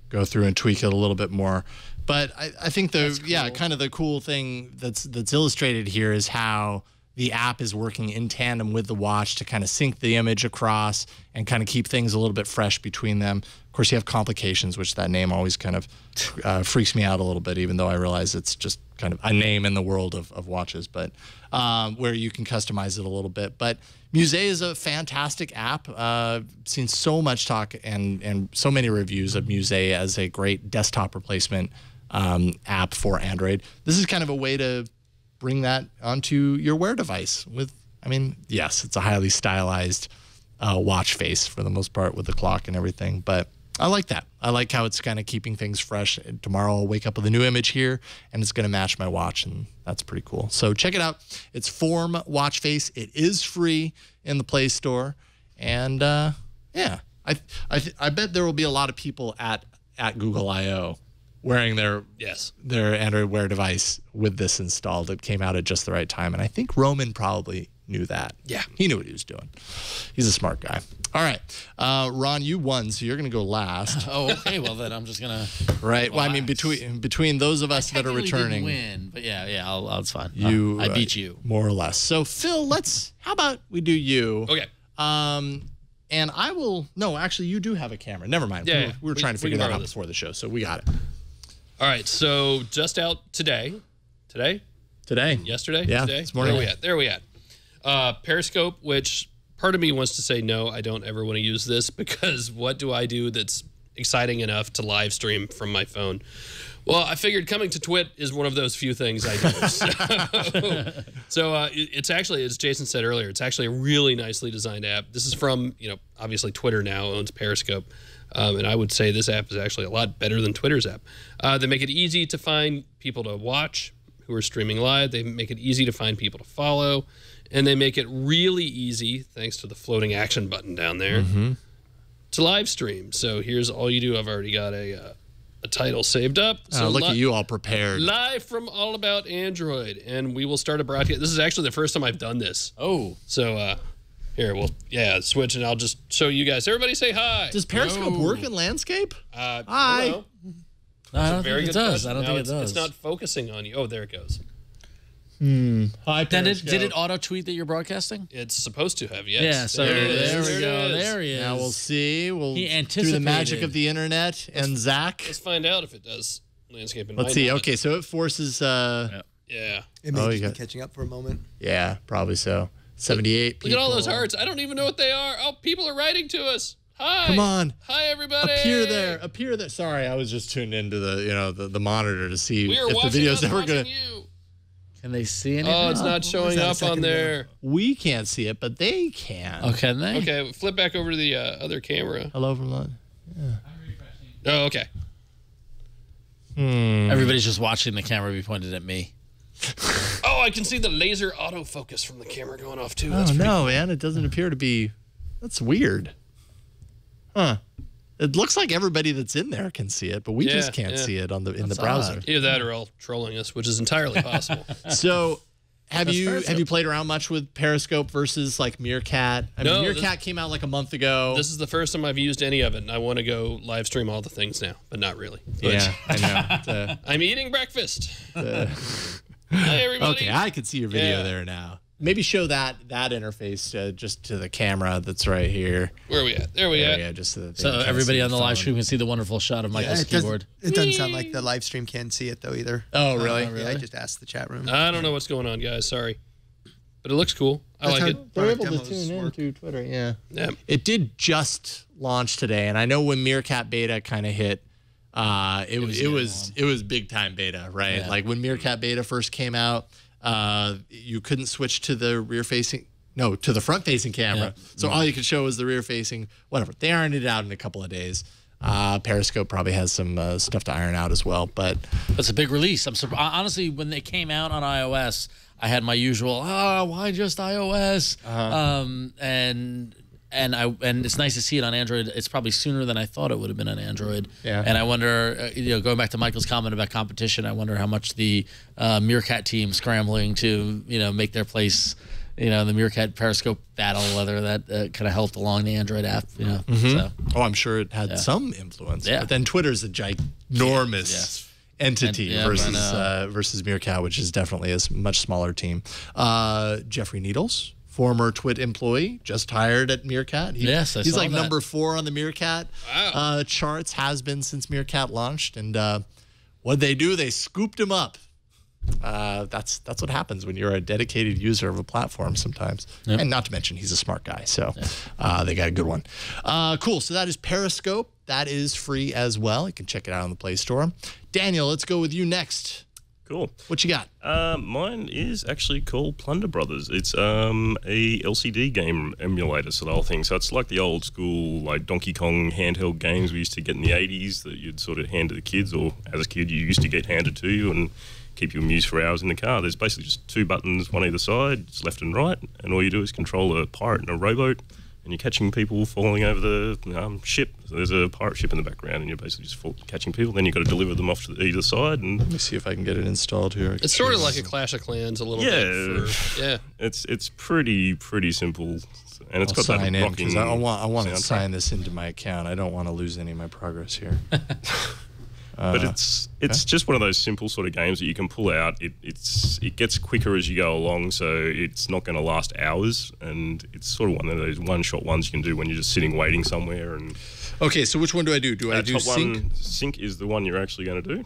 go through and tweak it a little bit more. But I think kind of the cool thing that's illustrated here is how the app is working in tandem with the watch to kind of sync the image across and kind of keep things a little bit fresh between them. Of course, you have complications, which that name always kind of freaks me out a little bit, even though I realize it's just kind of a name in the world of watches, but where you can customize it a little bit. But Musée is a fantastic app. Seen so much talk and so many reviews of Musée as a great desktop replacement app for Android. This is kind of a way to bring that onto your Wear device yes, it's a highly stylized watch face for the most part with the clock and everything, but I like that. I like how it's kind of keeping things fresh. Tomorrow I'll wake up with a new image here and it's going to match my watch, and that's pretty cool. So check it out. It's Form Watch Face. It is free in the Play Store, and I bet there will be a lot of people at Google I/O wearing their Android Wear device with this installed. It came out at just the right time, and I think Roman probably knew that. Yeah. He knew what he was doing. He's a smart guy. All right. Ron, you won, so you're going to go last. Oh, okay. Well, then I'm just going to... Right. Well, between those of us that are returning... Didn't win, but it's fine. I beat you. More or less. So, Phil, how about we do you? Okay. And I will... No, actually, you do have a camera. Never mind. Yeah, we were trying to figure that out before the show, so we got it. All right, so just out today. Yesterday? Yeah, today? This morning. There we at. Periscope, which part of me wants to say, no, I don't ever want to use this, because what do I do that's exciting enough to live stream from my phone? Well, I figured coming to Twit is one of those few things I do. So it's actually, as Jason said earlier, it's actually a really nicely designed app. This is from, obviously Twitter now owns Periscope. And I would say this app is actually a lot better than Twitter's app. They make it easy to find people to watch who are streaming live. They make it easy to find people to follow. And they make it really easy, thanks to the floating action button down there, to live stream. So here's all you do. I've already got a title saved up. So look at you all prepared. Live from All About Android. And we will start a broadcast. This is actually the first time I've done this. Oh. So... here, switch, and I'll just show you guys. Everybody say hi. Does Periscope work in landscape? Hi. I don't think it does. I don't think it does. It's not focusing on you. Oh, there it goes. Hi, Did it auto tweet that you're broadcasting? It's supposed to have, yes. Yeah, so there we go. There he is. Now we'll see. He anticipated. Through the magic of the internet and Zach. Let's find out if it does landscape and Let's see. Okay, so it forces... Yeah. It may just be catching up for a moment. Yeah, probably so. 78 people. Look at all those hearts. I don't even know what they are. Oh, people are writing to us. Hi. Come on. Hi, everybody. Appear there. Sorry, I was just tuned into the monitor to see if the video's ever going to... Can they see anything? Oh, it's not showing up on there. We can't see it, but they can. Oh, can they? Okay, flip back over to the other camera. Hello from London. Yeah. Oh, okay. Everybody's just watching the camera be pointed at me. Oh, I can see the laser autofocus from the camera going off, too. That's no, man. It doesn't appear to be... That's weird. Huh. It looks like everybody that's in there can see it, but we just can't see it in the browser. Either that or all trolling us, which is entirely possible. So, have you played around much with Periscope versus like Meerkat? I mean, Meerkat came out like a month ago. This is the first time I've used any of it, and I want to go live stream all the things now, but not really. Yeah, I know. I'm eating breakfast. Hi, everybody. Okay, I can see your video there now. Maybe show that interface just to the camera that's right here. Where are we at? There we are. Yeah, just so everybody on the live stream can see the wonderful shot of Michael's keyboard. It doesn't sound like the live stream can see it, though, either. Oh, really? Yeah, I just asked the chat room. I don't know what's going on, guys. Sorry. But it looks cool. I like it. They're able to tune in to Twitter, yeah. It did just launch today, and I know when Meerkat Beta kind of hit, it was big time beta, right? Yeah. Like when Meerkat Beta first came out, you couldn't switch to the to the front-facing camera. Yeah. So all you could show was the rear-facing, whatever. They ironed it out in a couple of days. Periscope probably has some stuff to iron out as well, but it's a big release. Honestly, when they came out on iOS, I had my usual, why just iOS? And it's nice to see it on Android. It's probably sooner than I thought it would have been on Android. Yeah. And I wonder, going back to Michael's comment about competition, I wonder how much the Meerkat team scrambling to, make their place, in the Meerkat Periscope battle, whether that kind of helped along the Android app. So. Oh, I'm sure it had some influence. Yeah. But then Twitter's a ginormous entity versus Meerkat, which is definitely a much smaller team. Jeffrey Needles, former Twit employee, just hired at Meerkat. He's like number 4 on the Meerkat charts, has been since Meerkat launched. And what'd they do? They scooped him up. That's what happens when you're a dedicated user of a platform sometimes. Yep. And not to mention, he's a smart guy. So they got a good one. Cool. So that is Periscope. That is free as well. You can check it out on the Play Store. Daniel, let's go with you next. Cool. What you got? Mine is actually called Plunder Brothers. It's a LCD game emulator style thing. So it's like the old school like Donkey Kong handheld games we used to get in the 80s that you'd sort of hand to the kids, or as a kid you used to get handed to you and keep you amused for hours in the car. There's basically just 2 buttons, one either side, it's left and right, and all you do is control a pirate and a rowboat, and you're catching people falling over the ship. So there's a pirate ship in the background, and you're basically just catching people. Then you've got to deliver them off to either side. And let me see if I can get it installed here. It's sort of like a Clash of Clans a little bit. It's pretty simple, and it's got that rocking. I want to sign this into my account. I don't want to lose any of my progress here. But it's just one of those simple sort of games that you can pull out. It gets quicker as you go along, so it's not going to last hours, and it's sort of one of those one-shot ones you can do when you're just sitting waiting somewhere. And okay, so which one do I do? Do I do sync? Sync is the one you're actually going to do.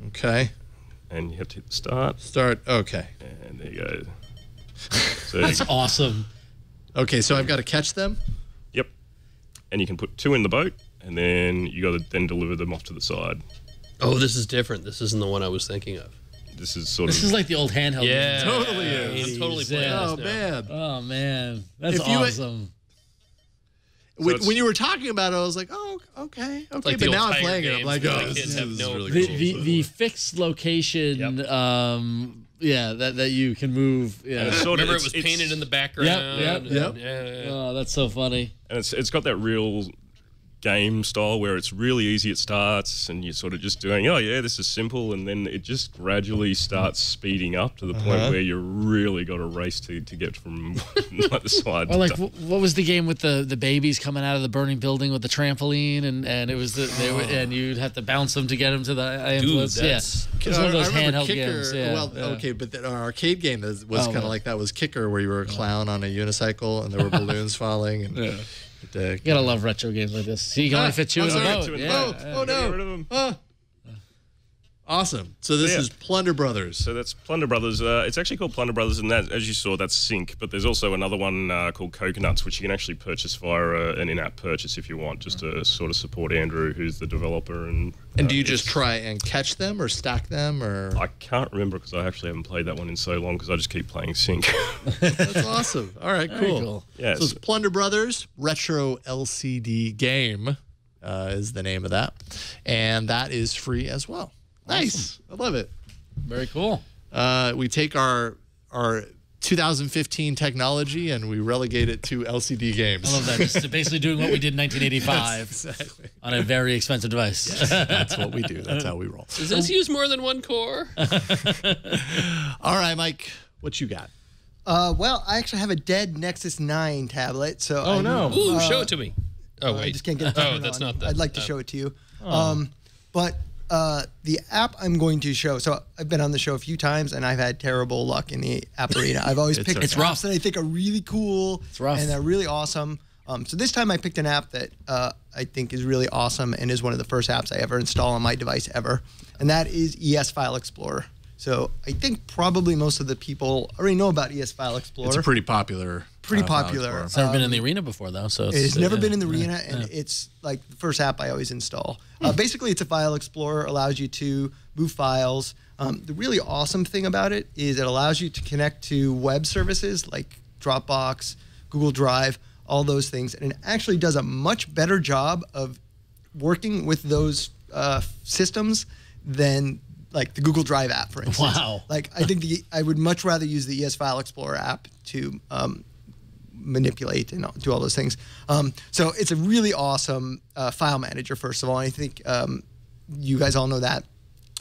Okay. And you have to hit start. Start. Okay. And there you go. So that's awesome. Okay, so I've got to catch them. Yep. And you can put 2 in the boat. And then you got to then deliver them off to the side. Oh, this is different. This isn't the one I was thinking of. This is This is like the old handheld. Yeah, totally is. I'm totally playing this now. Oh man, that's awesome. When you were talking about it, I was like, oh, okay. Like but now I'm playing it. I'm like, oh, this is really cool. The fixed location. That you can move. Yeah. Remember, it was painted in the background. Yep. Oh, that's so funny. And it's got that real game style where it's really easy at starts and you're sort of just doing, oh yeah, this is simple, and then it just gradually starts speeding up to the point where you really got to race to get from like the side. Or like, what was the game with the babies coming out of the burning building with the trampoline, and it was and you'd have to bounce them to get them to the ambulance. Yes, yeah. One of those handheld games. Yeah. Well, okay, but our arcade game was kind of like that. Was Kicker, where you were a clown on a unicycle and there were balloons falling. And, you gotta love retro games like this. See, you can only fit two in the boat. Oh no! Awesome. So this is Plunder Brothers. So that's Plunder Brothers. It's actually called Plunder Brothers, and that, as you saw, that's Sync. But there's also another one called Coconuts, which you can actually purchase via an in-app purchase if you want, just to sort of support Andrew, who's the developer. And do you just try and catch them or stack them, or? I can't remember because I actually haven't played that one in so long because I just keep playing Sync. That's awesome. All right, cool. Yeah, so it's Plunder Brothers Retro LCD Game is the name of that, and that is free as well. Nice. Awesome. I love it. Very cool. We take our 2015 technology and we relegate it to LCD games. I love that. Just basically doing what we did in 1985 on a very expensive device. Yes, that's what we do. That's how we roll. Does this use more than one core? All right, Mike, what you got? Well, I actually have a dead Nexus 9 tablet. So Ooh, show it to me. Oh, wait. I just can't get it. That's not that. I'd like to show it to you. But the app I'm going to show, so I've been on the show a few times and I've had terrible luck in the app arena. I've always picked apps that I think are really cool and they're really awesome. So this time I picked an app that I think is really awesome and is one of the first apps I ever install on my device ever. And that is ES File Explorer. So I think probably most of the people already know about ES File Explorer. It's pretty popular. It's never been in the arena before, though. So it's never been in the arena, and it's like the first app I always install. Basically, it's a file explorer, allows you to move files. The really awesome thing about it is it allows you to connect to web services like Dropbox, Google Drive, all those things, and it actually does a much better job of working with those systems than like the Google Drive app, for instance. Wow. Like I think I would much rather use the ES File Explorer app to manipulate and do all those things. So it's a really awesome file manager, first of all. I think you guys all know that.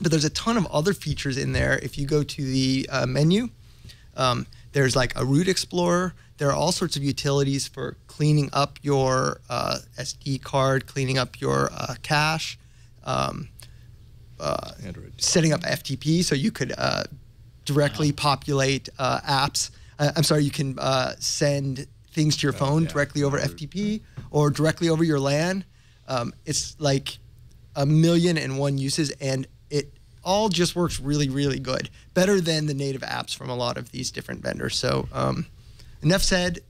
But there's a ton of other features in there. If you go to the menu, there's like a root explorer. There are all sorts of utilities for cleaning up your SD card, cleaning up your cache, setting up FTP so you could directly populate apps. I'm sorry, you can send things to your phone directly over FTP or directly over your LAN. It's like 1,000,001 uses, and it all just works really, really good. Better than the native apps from a lot of these different vendors. So enough said,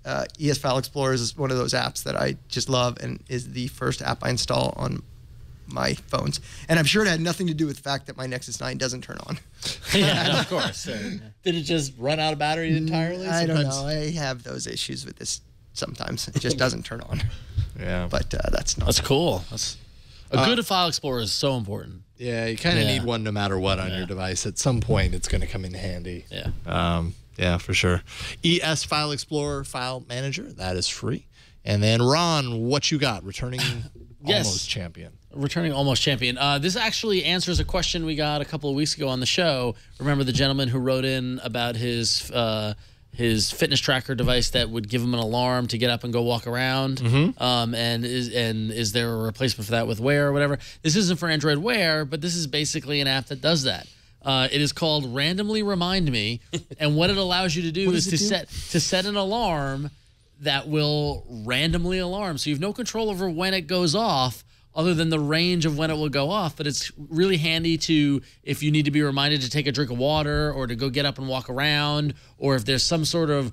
ES File Explorer is one of those apps that I just love and is the first app I install on my phones. And I'm sure it had nothing to do with the fact that my Nexus 9 doesn't turn on. Yeah, of course. Did it just run out of battery entirely? I don't know. I have those issues with this sometimes. It just doesn't turn on. Yeah. But that's not. That's cool. A good file explorer is so important. Yeah, you kind of need one no matter what on your device. At some point, it's going to come in handy. Yeah. Yeah, for sure. ES File Explorer File Manager, that is free. And then, Ron, what you got? Returning Almost Champion. Returning Almost Champion. This actually answers a question we got a couple of weeks ago on the show. Remember the gentleman who wrote in about his fitness tracker device that would give him an alarm to get up and go walk around? Mm-hmm. And is there a replacement for that with Wear or whatever? This isn't for Android Wear, but this is basically an app that does that. It is called Randomly Remind Me, and what it allows you to do is to set an alarm that will randomly alarm. So you have no control over when it goes off other than the range of when it will go off, but it's really handy to, if you need to be reminded to take a drink of water or to go get up and walk around, or if there's some sort of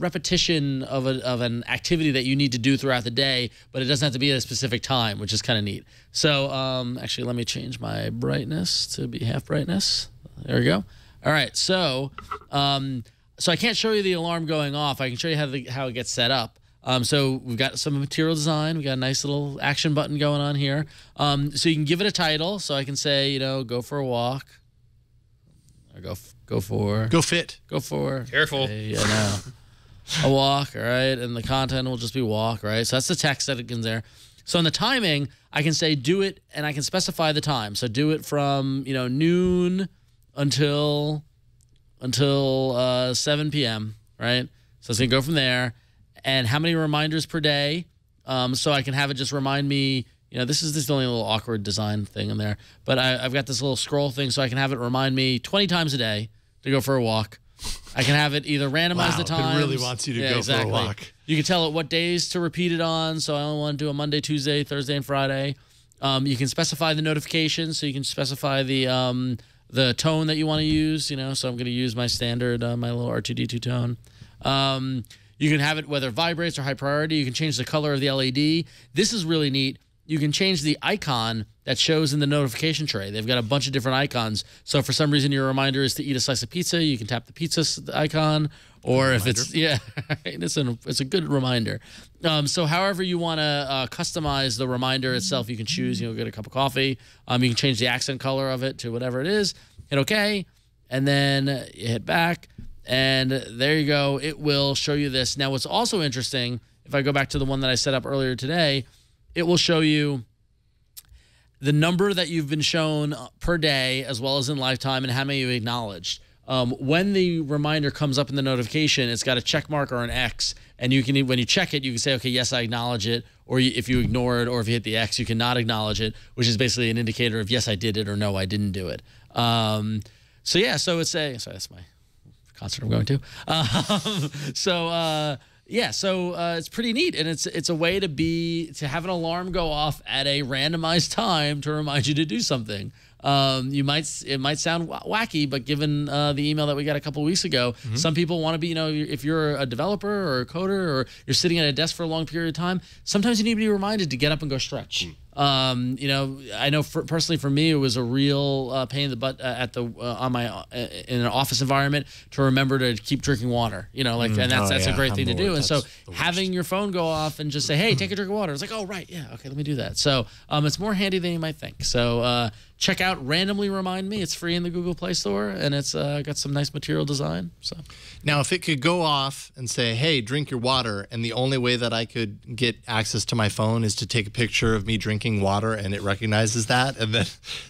repetition of an activity that you need to do throughout the day, but it doesn't have to be at a specific time, which is kind of neat. So actually, let me change my brightness to be half brightness. There we go. All right, so so I can't show you the alarm going off. I can show you how it gets set up. So we've got some material design. We got a nice little action button going on here. So you can give it a title. So I can say, you know, go for a walk. Or go for. Go fit. Go for. Careful. Yeah, no. a walk, all right? And the content will just be walk, right? So that's the text that it can there. So in the timing, I can say do it, and I can specify the time. So do it from noon until 7 p.m., right? So it's going to go from there. And how many reminders per day? So I can have it just remind me, this is just the only little awkward design thing in there. But I've got this little scroll thing, so I can have it remind me 20 times a day to go for a walk. I can have it either randomize the times. It really wants you to go for a walk. You can tell it what days to repeat it on. So I only want to do a Monday, Tuesday, Thursday, and Friday. You can specify the notifications. So you can specify the tone that you want to use. So I'm going to use my standard, my little R2D2 tone. You can have it whether it vibrates or high priority. You can change the color of the LED. This is really neat. You can change the icon that shows in the notification tray. They've got a bunch of different icons. So if for some reason your reminder is to eat a slice of pizza, you can tap the pizza icon. Or if it's, it's a good reminder. So however you want to customize the reminder itself, you can choose, get a cup of coffee. You can change the accent color of it to whatever it is. Hit OK. And then you hit back. And there you go. It will show you this. Now, what's also interesting, if I go back to the one that I set up earlier today, it will show you the number that you've been shown per day, as well as in lifetime, and how many you acknowledged. When the reminder comes up in the notification, it's got a check mark or an X, and you can, when you check it, you can say, okay, yes, I acknowledge it, or if you ignore it, or if you hit the X, you cannot acknowledge it, which is basically an indicator of yes, I did it, or no, I didn't do it. So that's my concert I'm going to. It's pretty neat, and it's a way to have an alarm go off at a randomized time to remind you to do something. It might sound wacky, but given the email that we got a couple of weeks ago, some people want to be, if you're a developer or a coder or you're sitting at a desk for a long period of time, sometimes you need to be reminded to get up and go stretch. I know personally for me, it was a real pain in the butt in an office environment to remember to keep drinking water. And that's a great thing to do. And so having your phone go off and just say, hey, take a drink of water. It's like, oh, right. Yeah. Okay. Let me do that. So it's more handy than you might think. So check out Randomly Remind Me. It's free in the Google Play Store, and it's got some nice material design. So now, if it could go off and say, hey, drink your water, and the only way that I could get access to my phone is to take a picture of me drinking water, and it recognizes that, and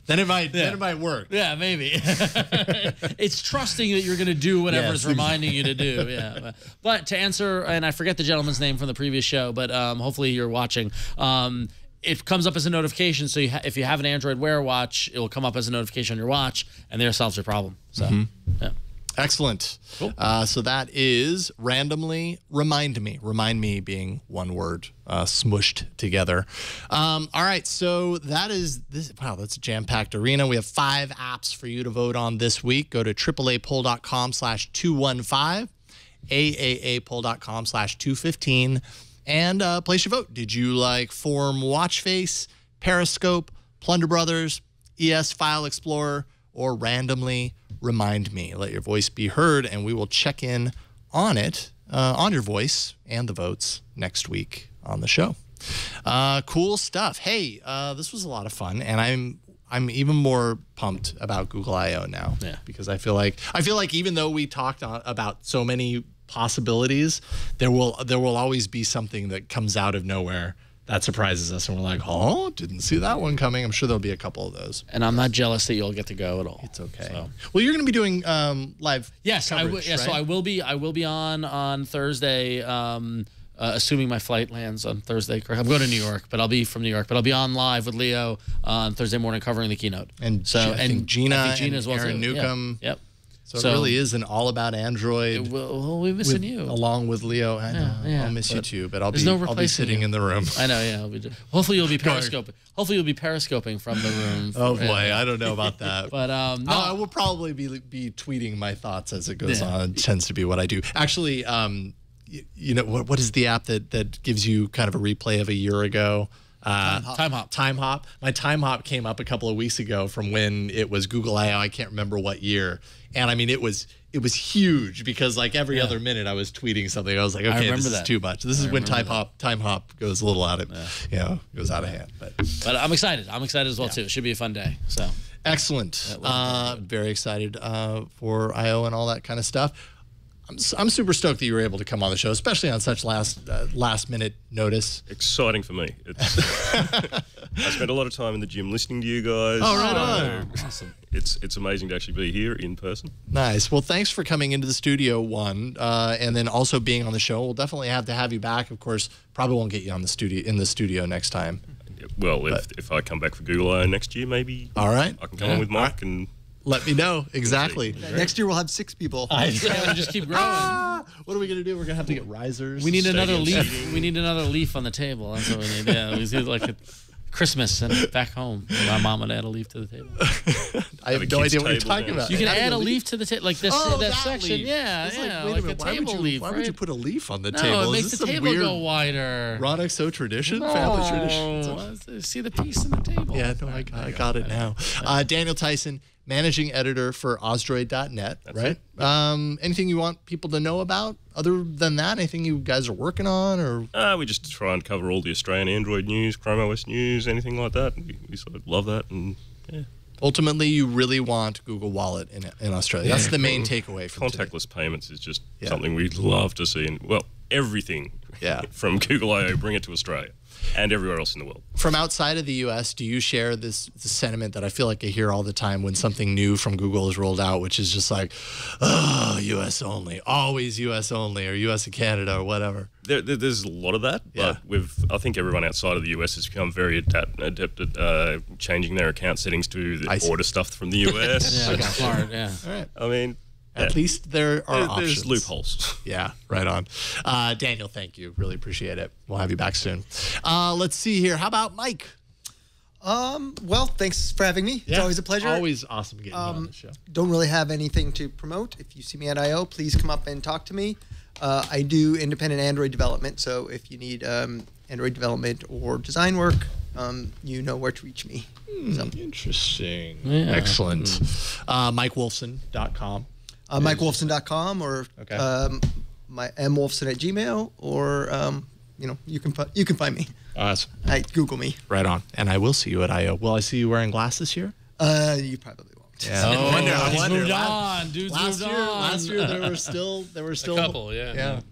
then it might work. Yeah, maybe. It's trusting that you're going to do whatever it's reminding you to do. Yeah. But to answer, and I forget the gentleman's name from the previous show, but hopefully you're watching. It comes up as a notification, so if you have an Android Wear watch, it will come up as a notification on your watch, and there solves your problem. So, yeah. Excellent. Cool. So that is Randomly Remind Me. Remind Me being one word, smushed together. All right, so that is this. Wow, that's a jam-packed arena. We have 5 apps for you to vote on this week. Go to AAApoll.com/215, AAApoll.com/215. And place your vote. Did you like Form Watch Face, Periscope, Plunder Brothers, ES File Explorer, or Randomly Remind Me? Let your voice be heard, and we will check in on it, on your voice and the votes next week on the show. Cool stuff. Hey, this was a lot of fun, and I'm even more pumped about Google I/O now. Yeah. Because I feel like even though we talked about so many possibilities, there will always be something that comes out of nowhere that surprises us, and we're like, oh, didn't see that one coming. I'm sure there'll be a couple of those. And I'm not jealous that you'll get to go at all. It's okay. So. Well, you're going to be doing live. Yes, coverage, right? So I will be on Thursday. Assuming my flight lands on Thursday. Correct. I'm going to New York, but I'll be from New York. But I'll be on live with Leo on Thursday morning covering the keynote. And I think Gina as well, Aaron Newcomb. Yep. So it really is an all about Android. We're missing you. Along with Leo. I know. I'll miss you too, but I'll be sitting in the room. I know, yeah. Hopefully you'll be periscoping. Hopefully you'll be periscoping from the room. Oh boy, I don't know about that. But no. I will probably be tweeting my thoughts as it goes on. It tends to be what I do. Actually, what is the app that gives you kind of a replay of a year ago? Time Hop. My Time Hop came up a couple of weeks ago from when it was Google I/O. I can't remember what year. And I mean, it was huge because like every other minute I was tweeting something. I was like, okay, this is too much. This is when Time Hop goes a little out of, goes out of hand. But I'm excited. I'm excited as well too. It should be a fun day. So excellent. Very excited for I/O and all that kind of stuff. I'm super stoked that you were able to come on the show, especially on such last minute notice. Exciting for me. I spent a lot of time in the gym listening to you guys. Oh, right on. Awesome. It's amazing to actually be here in person. Nice. Well, thanks for coming into the studio, and then also being on the show. We'll definitely have to have you back. Of course, probably won't get you in the studio next time. Well, if I come back for Google I/O next year, maybe. All right. I can come on with Mike and. Let me know. Exactly. Next year we'll have 6 people. We just keep growing. What are we gonna do? We're gonna have to get risers. We need another leaf. We need another leaf on the table. That's what we need. Yeah, we need like a Christmas and back home. My mom would add a leaf to the table. I have no idea what you're talking about. You can add a leaf to the table, like this that section. Leaf. Yeah, like a table leaf. Why would you put a leaf on the no, table? it makes the table go wider. Ronoxo tradition, family tradition. See the piece in the table. Yeah, no, I got it now. Daniel Tyson, managing editor for Osdroid.net, right? Anything you want people to know about other than that? Anything you guys are working on? Or we just try and cover all the Australian Android news, Chrome OS news, anything like that. We sort of love that. And yeah. Ultimately, you really want Google Wallet in Australia. That's the main takeaway from contactless payments is just something we'd love to see. And, well, everything from Google I/O, bring it to Australia. And everywhere else in the world. From outside of the U.S., do you share this sentiment that I feel like I hear all the time when something new from Google is rolled out, which is just like, oh, U.S. only, always U.S. only, or U.S. and Canada, or whatever? There's a lot of that, but I think everyone outside of the U.S. has become very adept at changing their account settings to order stuff from the U.S. Yeah, smart, yeah. All right. I mean... At least there are options. There's loopholes. Yeah, right on. Daniel, thank you. Really appreciate it. We'll have you back soon. Let's see here. How about Mike? Well, thanks for having me. It's always a pleasure. Always awesome getting you on the show. Don't really have anything to promote. If you see me at I/O, please come up and talk to me. I do independent Android development, so if you need Android development or design work, you know where to reach me. Interesting. Yeah. Excellent. MikeWolfson.com. MikeWolfson.com or my mwolfson@gmail, or you can find me. Awesome. Google me. Right on. And I will see you at I/O. Will I see you wearing glasses here? You probably won't. Yeah. I wonder. Moved on. Dude's moved on. Last year there were still a couple. Yeah.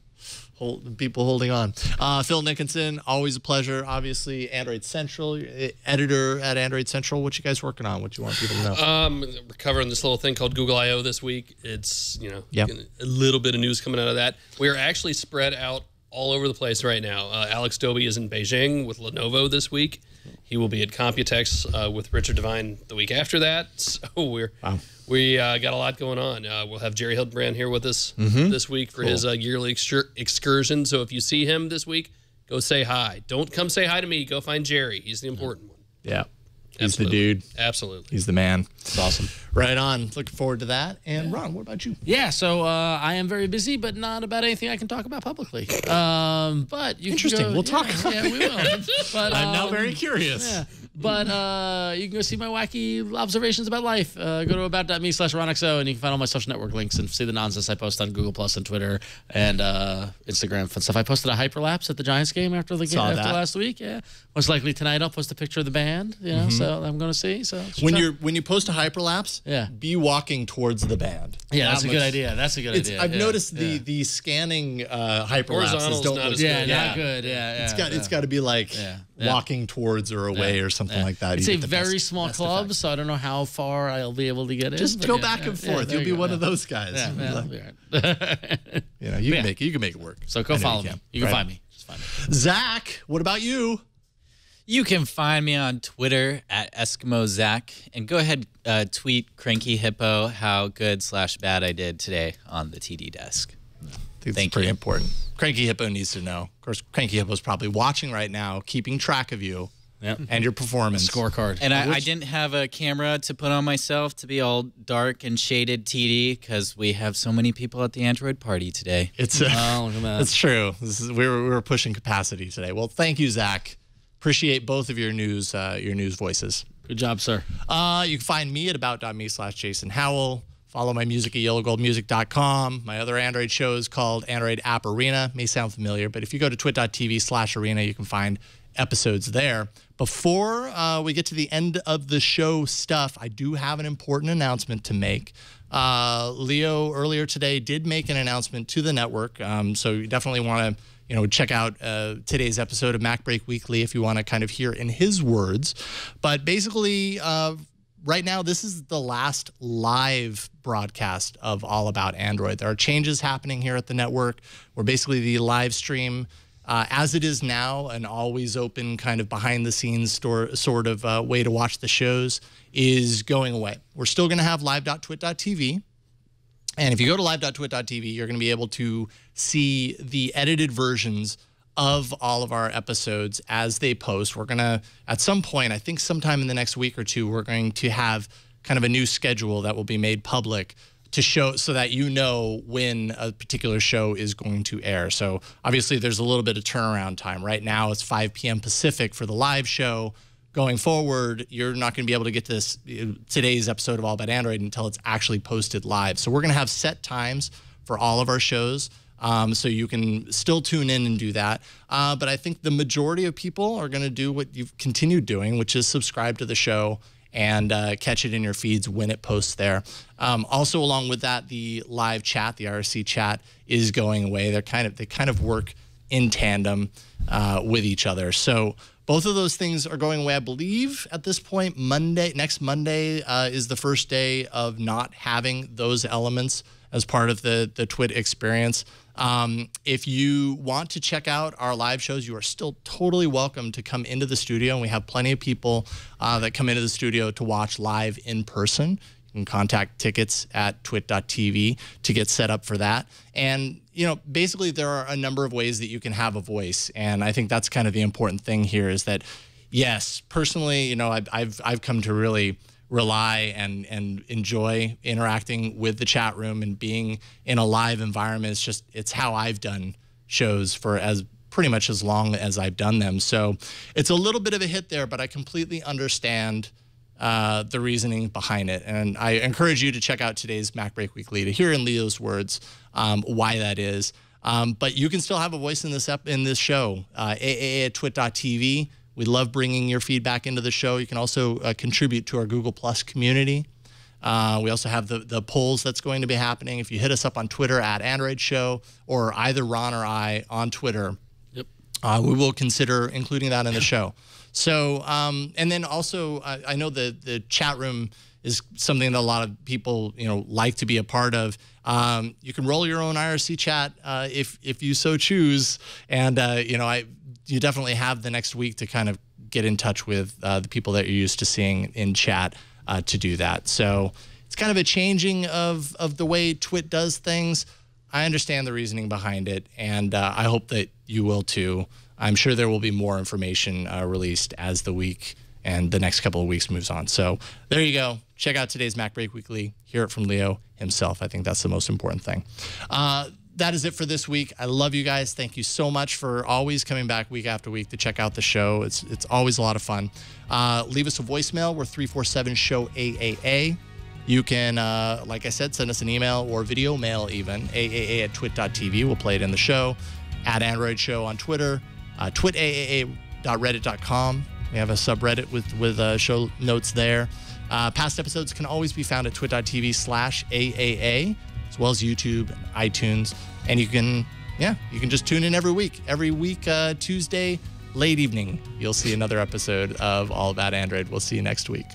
People holding on. Phil Nickinson, always a pleasure. Obviously, Android Central, editor at Android Central. What you guys working on? What you want people to know? We're covering this little thing called Google I/O this week. It's a little bit of news coming out of that. We are actually spread out all over the place right now. Alex Doby is in Beijing with Lenovo this week. He will be at Computex with Richard Devine the week after that. So we got a lot going on. We'll have Jerry Hildebrand here with us this week for his yearly excursion. So if you see him this week, go say hi. Don't come say hi to me. Go find Jerry. He's the important one. Yeah. He's the dude. Absolutely. He's the man. It's awesome. Right on. Looking forward to that. And Ron, what about you? Yeah, so I am very busy, but not about anything I can talk about publicly. But you Interesting. Can go, we'll talk. Yeah, we will. But, I'm now very curious. Yeah. But you can go see my wacky observations about life. Go to about.me/RonXO, and you can find all my social network links and see the nonsense I post on Google Plus and Twitter and Instagram. Fun stuff. I posted a hyperlapse at the Giants game after last week. Yeah, most likely tonight I'll post a picture of the band. So I'm going to see. So when you post a hyperlapse, be walking towards the band. Yeah, that's a good idea. That's a good idea. I've noticed the scanning hyperlapses don't look not good. It's got to be like walking towards or away or something like that. It's a very small club, so I don't know how far I'll be able to get in. Just go back and forth. You'll be one of those guys. You can make it work. So go follow me. You can find me. Just find me. Zach, what about you? You can find me on Twitter at Eskimo Zach, and go ahead tweet Cranky Hippo how good/bad I did today on the TD desk. That's pretty important. Cranky Hippo needs to know. Of course, Cranky Hippo's probably watching right now, keeping track of you and your performance. Scorecard. And I didn't have a camera to put on myself to be all dark and shaded TD because we have so many people at the Android party today. It's true. We were pushing capacity today. Well, thank you, Zach. Appreciate both of your news voices. Good job, sir. You can find me at about.me/Jason Howell. Follow my music at yellowgoldmusic.com. My other Android show is called Android App Arena. May sound familiar, but if you go to twit.tv/arena, you can find episodes there. Before we get to the end of the show stuff, I do have an important announcement to make. Leo earlier today did make an announcement to the network, so you definitely want to check out today's episode of Mac Break Weekly if you want to kind of hear in his words. But basically, right now, this is the last live broadcast of All About Android. There are changes happening here at the network where basically the live stream, as it is now, an always open kind of behind the scenes sort of way to watch the shows, is going away. We're still going to have live.twit.tv. And if you go to live.twit.tv, you're going to be able to see the edited versions of all of our episodes as they post. We're going to, at some point, I think sometime in the next week or two, we're going to have kind of a new schedule that will be made public to show so that you know when a particular show is going to air. So obviously there's a little bit of turnaround time. Right now it's 5 p.m. Pacific for the live show. Going forward, you're not going to be able to get this today's episode of All About Android until it's actually posted live. So we're going to have set times for all of our shows, so you can still tune in and do that. But I think the majority of people are going to do what you've continued doing, which is subscribe to the show and catch it in your feeds when it posts there. Also, along with that, the live chat, the IRC chat, is going away. They kind of work in tandem with each other. So both of those things are going away. I believe at this point, next Monday is the first day of not having those elements as part of the Twit experience. If you want to check out our live shows, you are still totally welcome to come into the studio. And we have plenty of people that come into the studio to watch live in person. You can contact tickets at twit.tv to get set up for that. And basically there are a number of ways that you can have a voice. And I think that's kind of the important thing here is that, yes, personally, I've come to really rely and enjoy interacting with the chat room and being in a live environment. It's how I've done shows for pretty much as long as I've done them. So it's a little bit of a hit there, but I completely understand the reasoning behind it. And I encourage you to check out today's Mac Break Weekly to hear in Leo's words why that is. But you can still have a voice in this show. AAA at twit.tv. We love bringing your feedback into the show. You can also contribute to our Google Plus community. We also have the polls that's going to be happening. If you hit us up on Twitter at Android Show or either Ron or I on Twitter, yep, we will consider including that in the show. So, and then also, I know the chat room is something that a lot of people, like to be a part of. You can roll your own IRC chat if you so choose. And, you definitely have the next week to kind of get in touch with the people that you're used to seeing in chat to do that. So it's kind of a changing of the way Twit does things. I understand the reasoning behind it, and I hope that you will too. I'm sure there will be more information released as the week and the next couple of weeks moves on. So there you go. Check out today's Mac Break Weekly. Hear it from Leo himself. I think that's the most important thing. That is it for this week. I love you guys. Thank you so much for always coming back week after week to check out the show. It's always a lot of fun. Leave us a voicemail. We're 347-SHOW-AAA. You can, like I said, send us an email or video mail even, aaa@twit.tv. We'll play it in the show. At Android Show on Twitter, twitaaa.reddit.com. We have a subreddit with show notes there. Past episodes can always be found at twit.tv/AAA, as well as YouTube, iTunes. And you can just tune in every week. Every week, Tuesday, late evening, you'll see another episode of All About Android. We'll see you next week.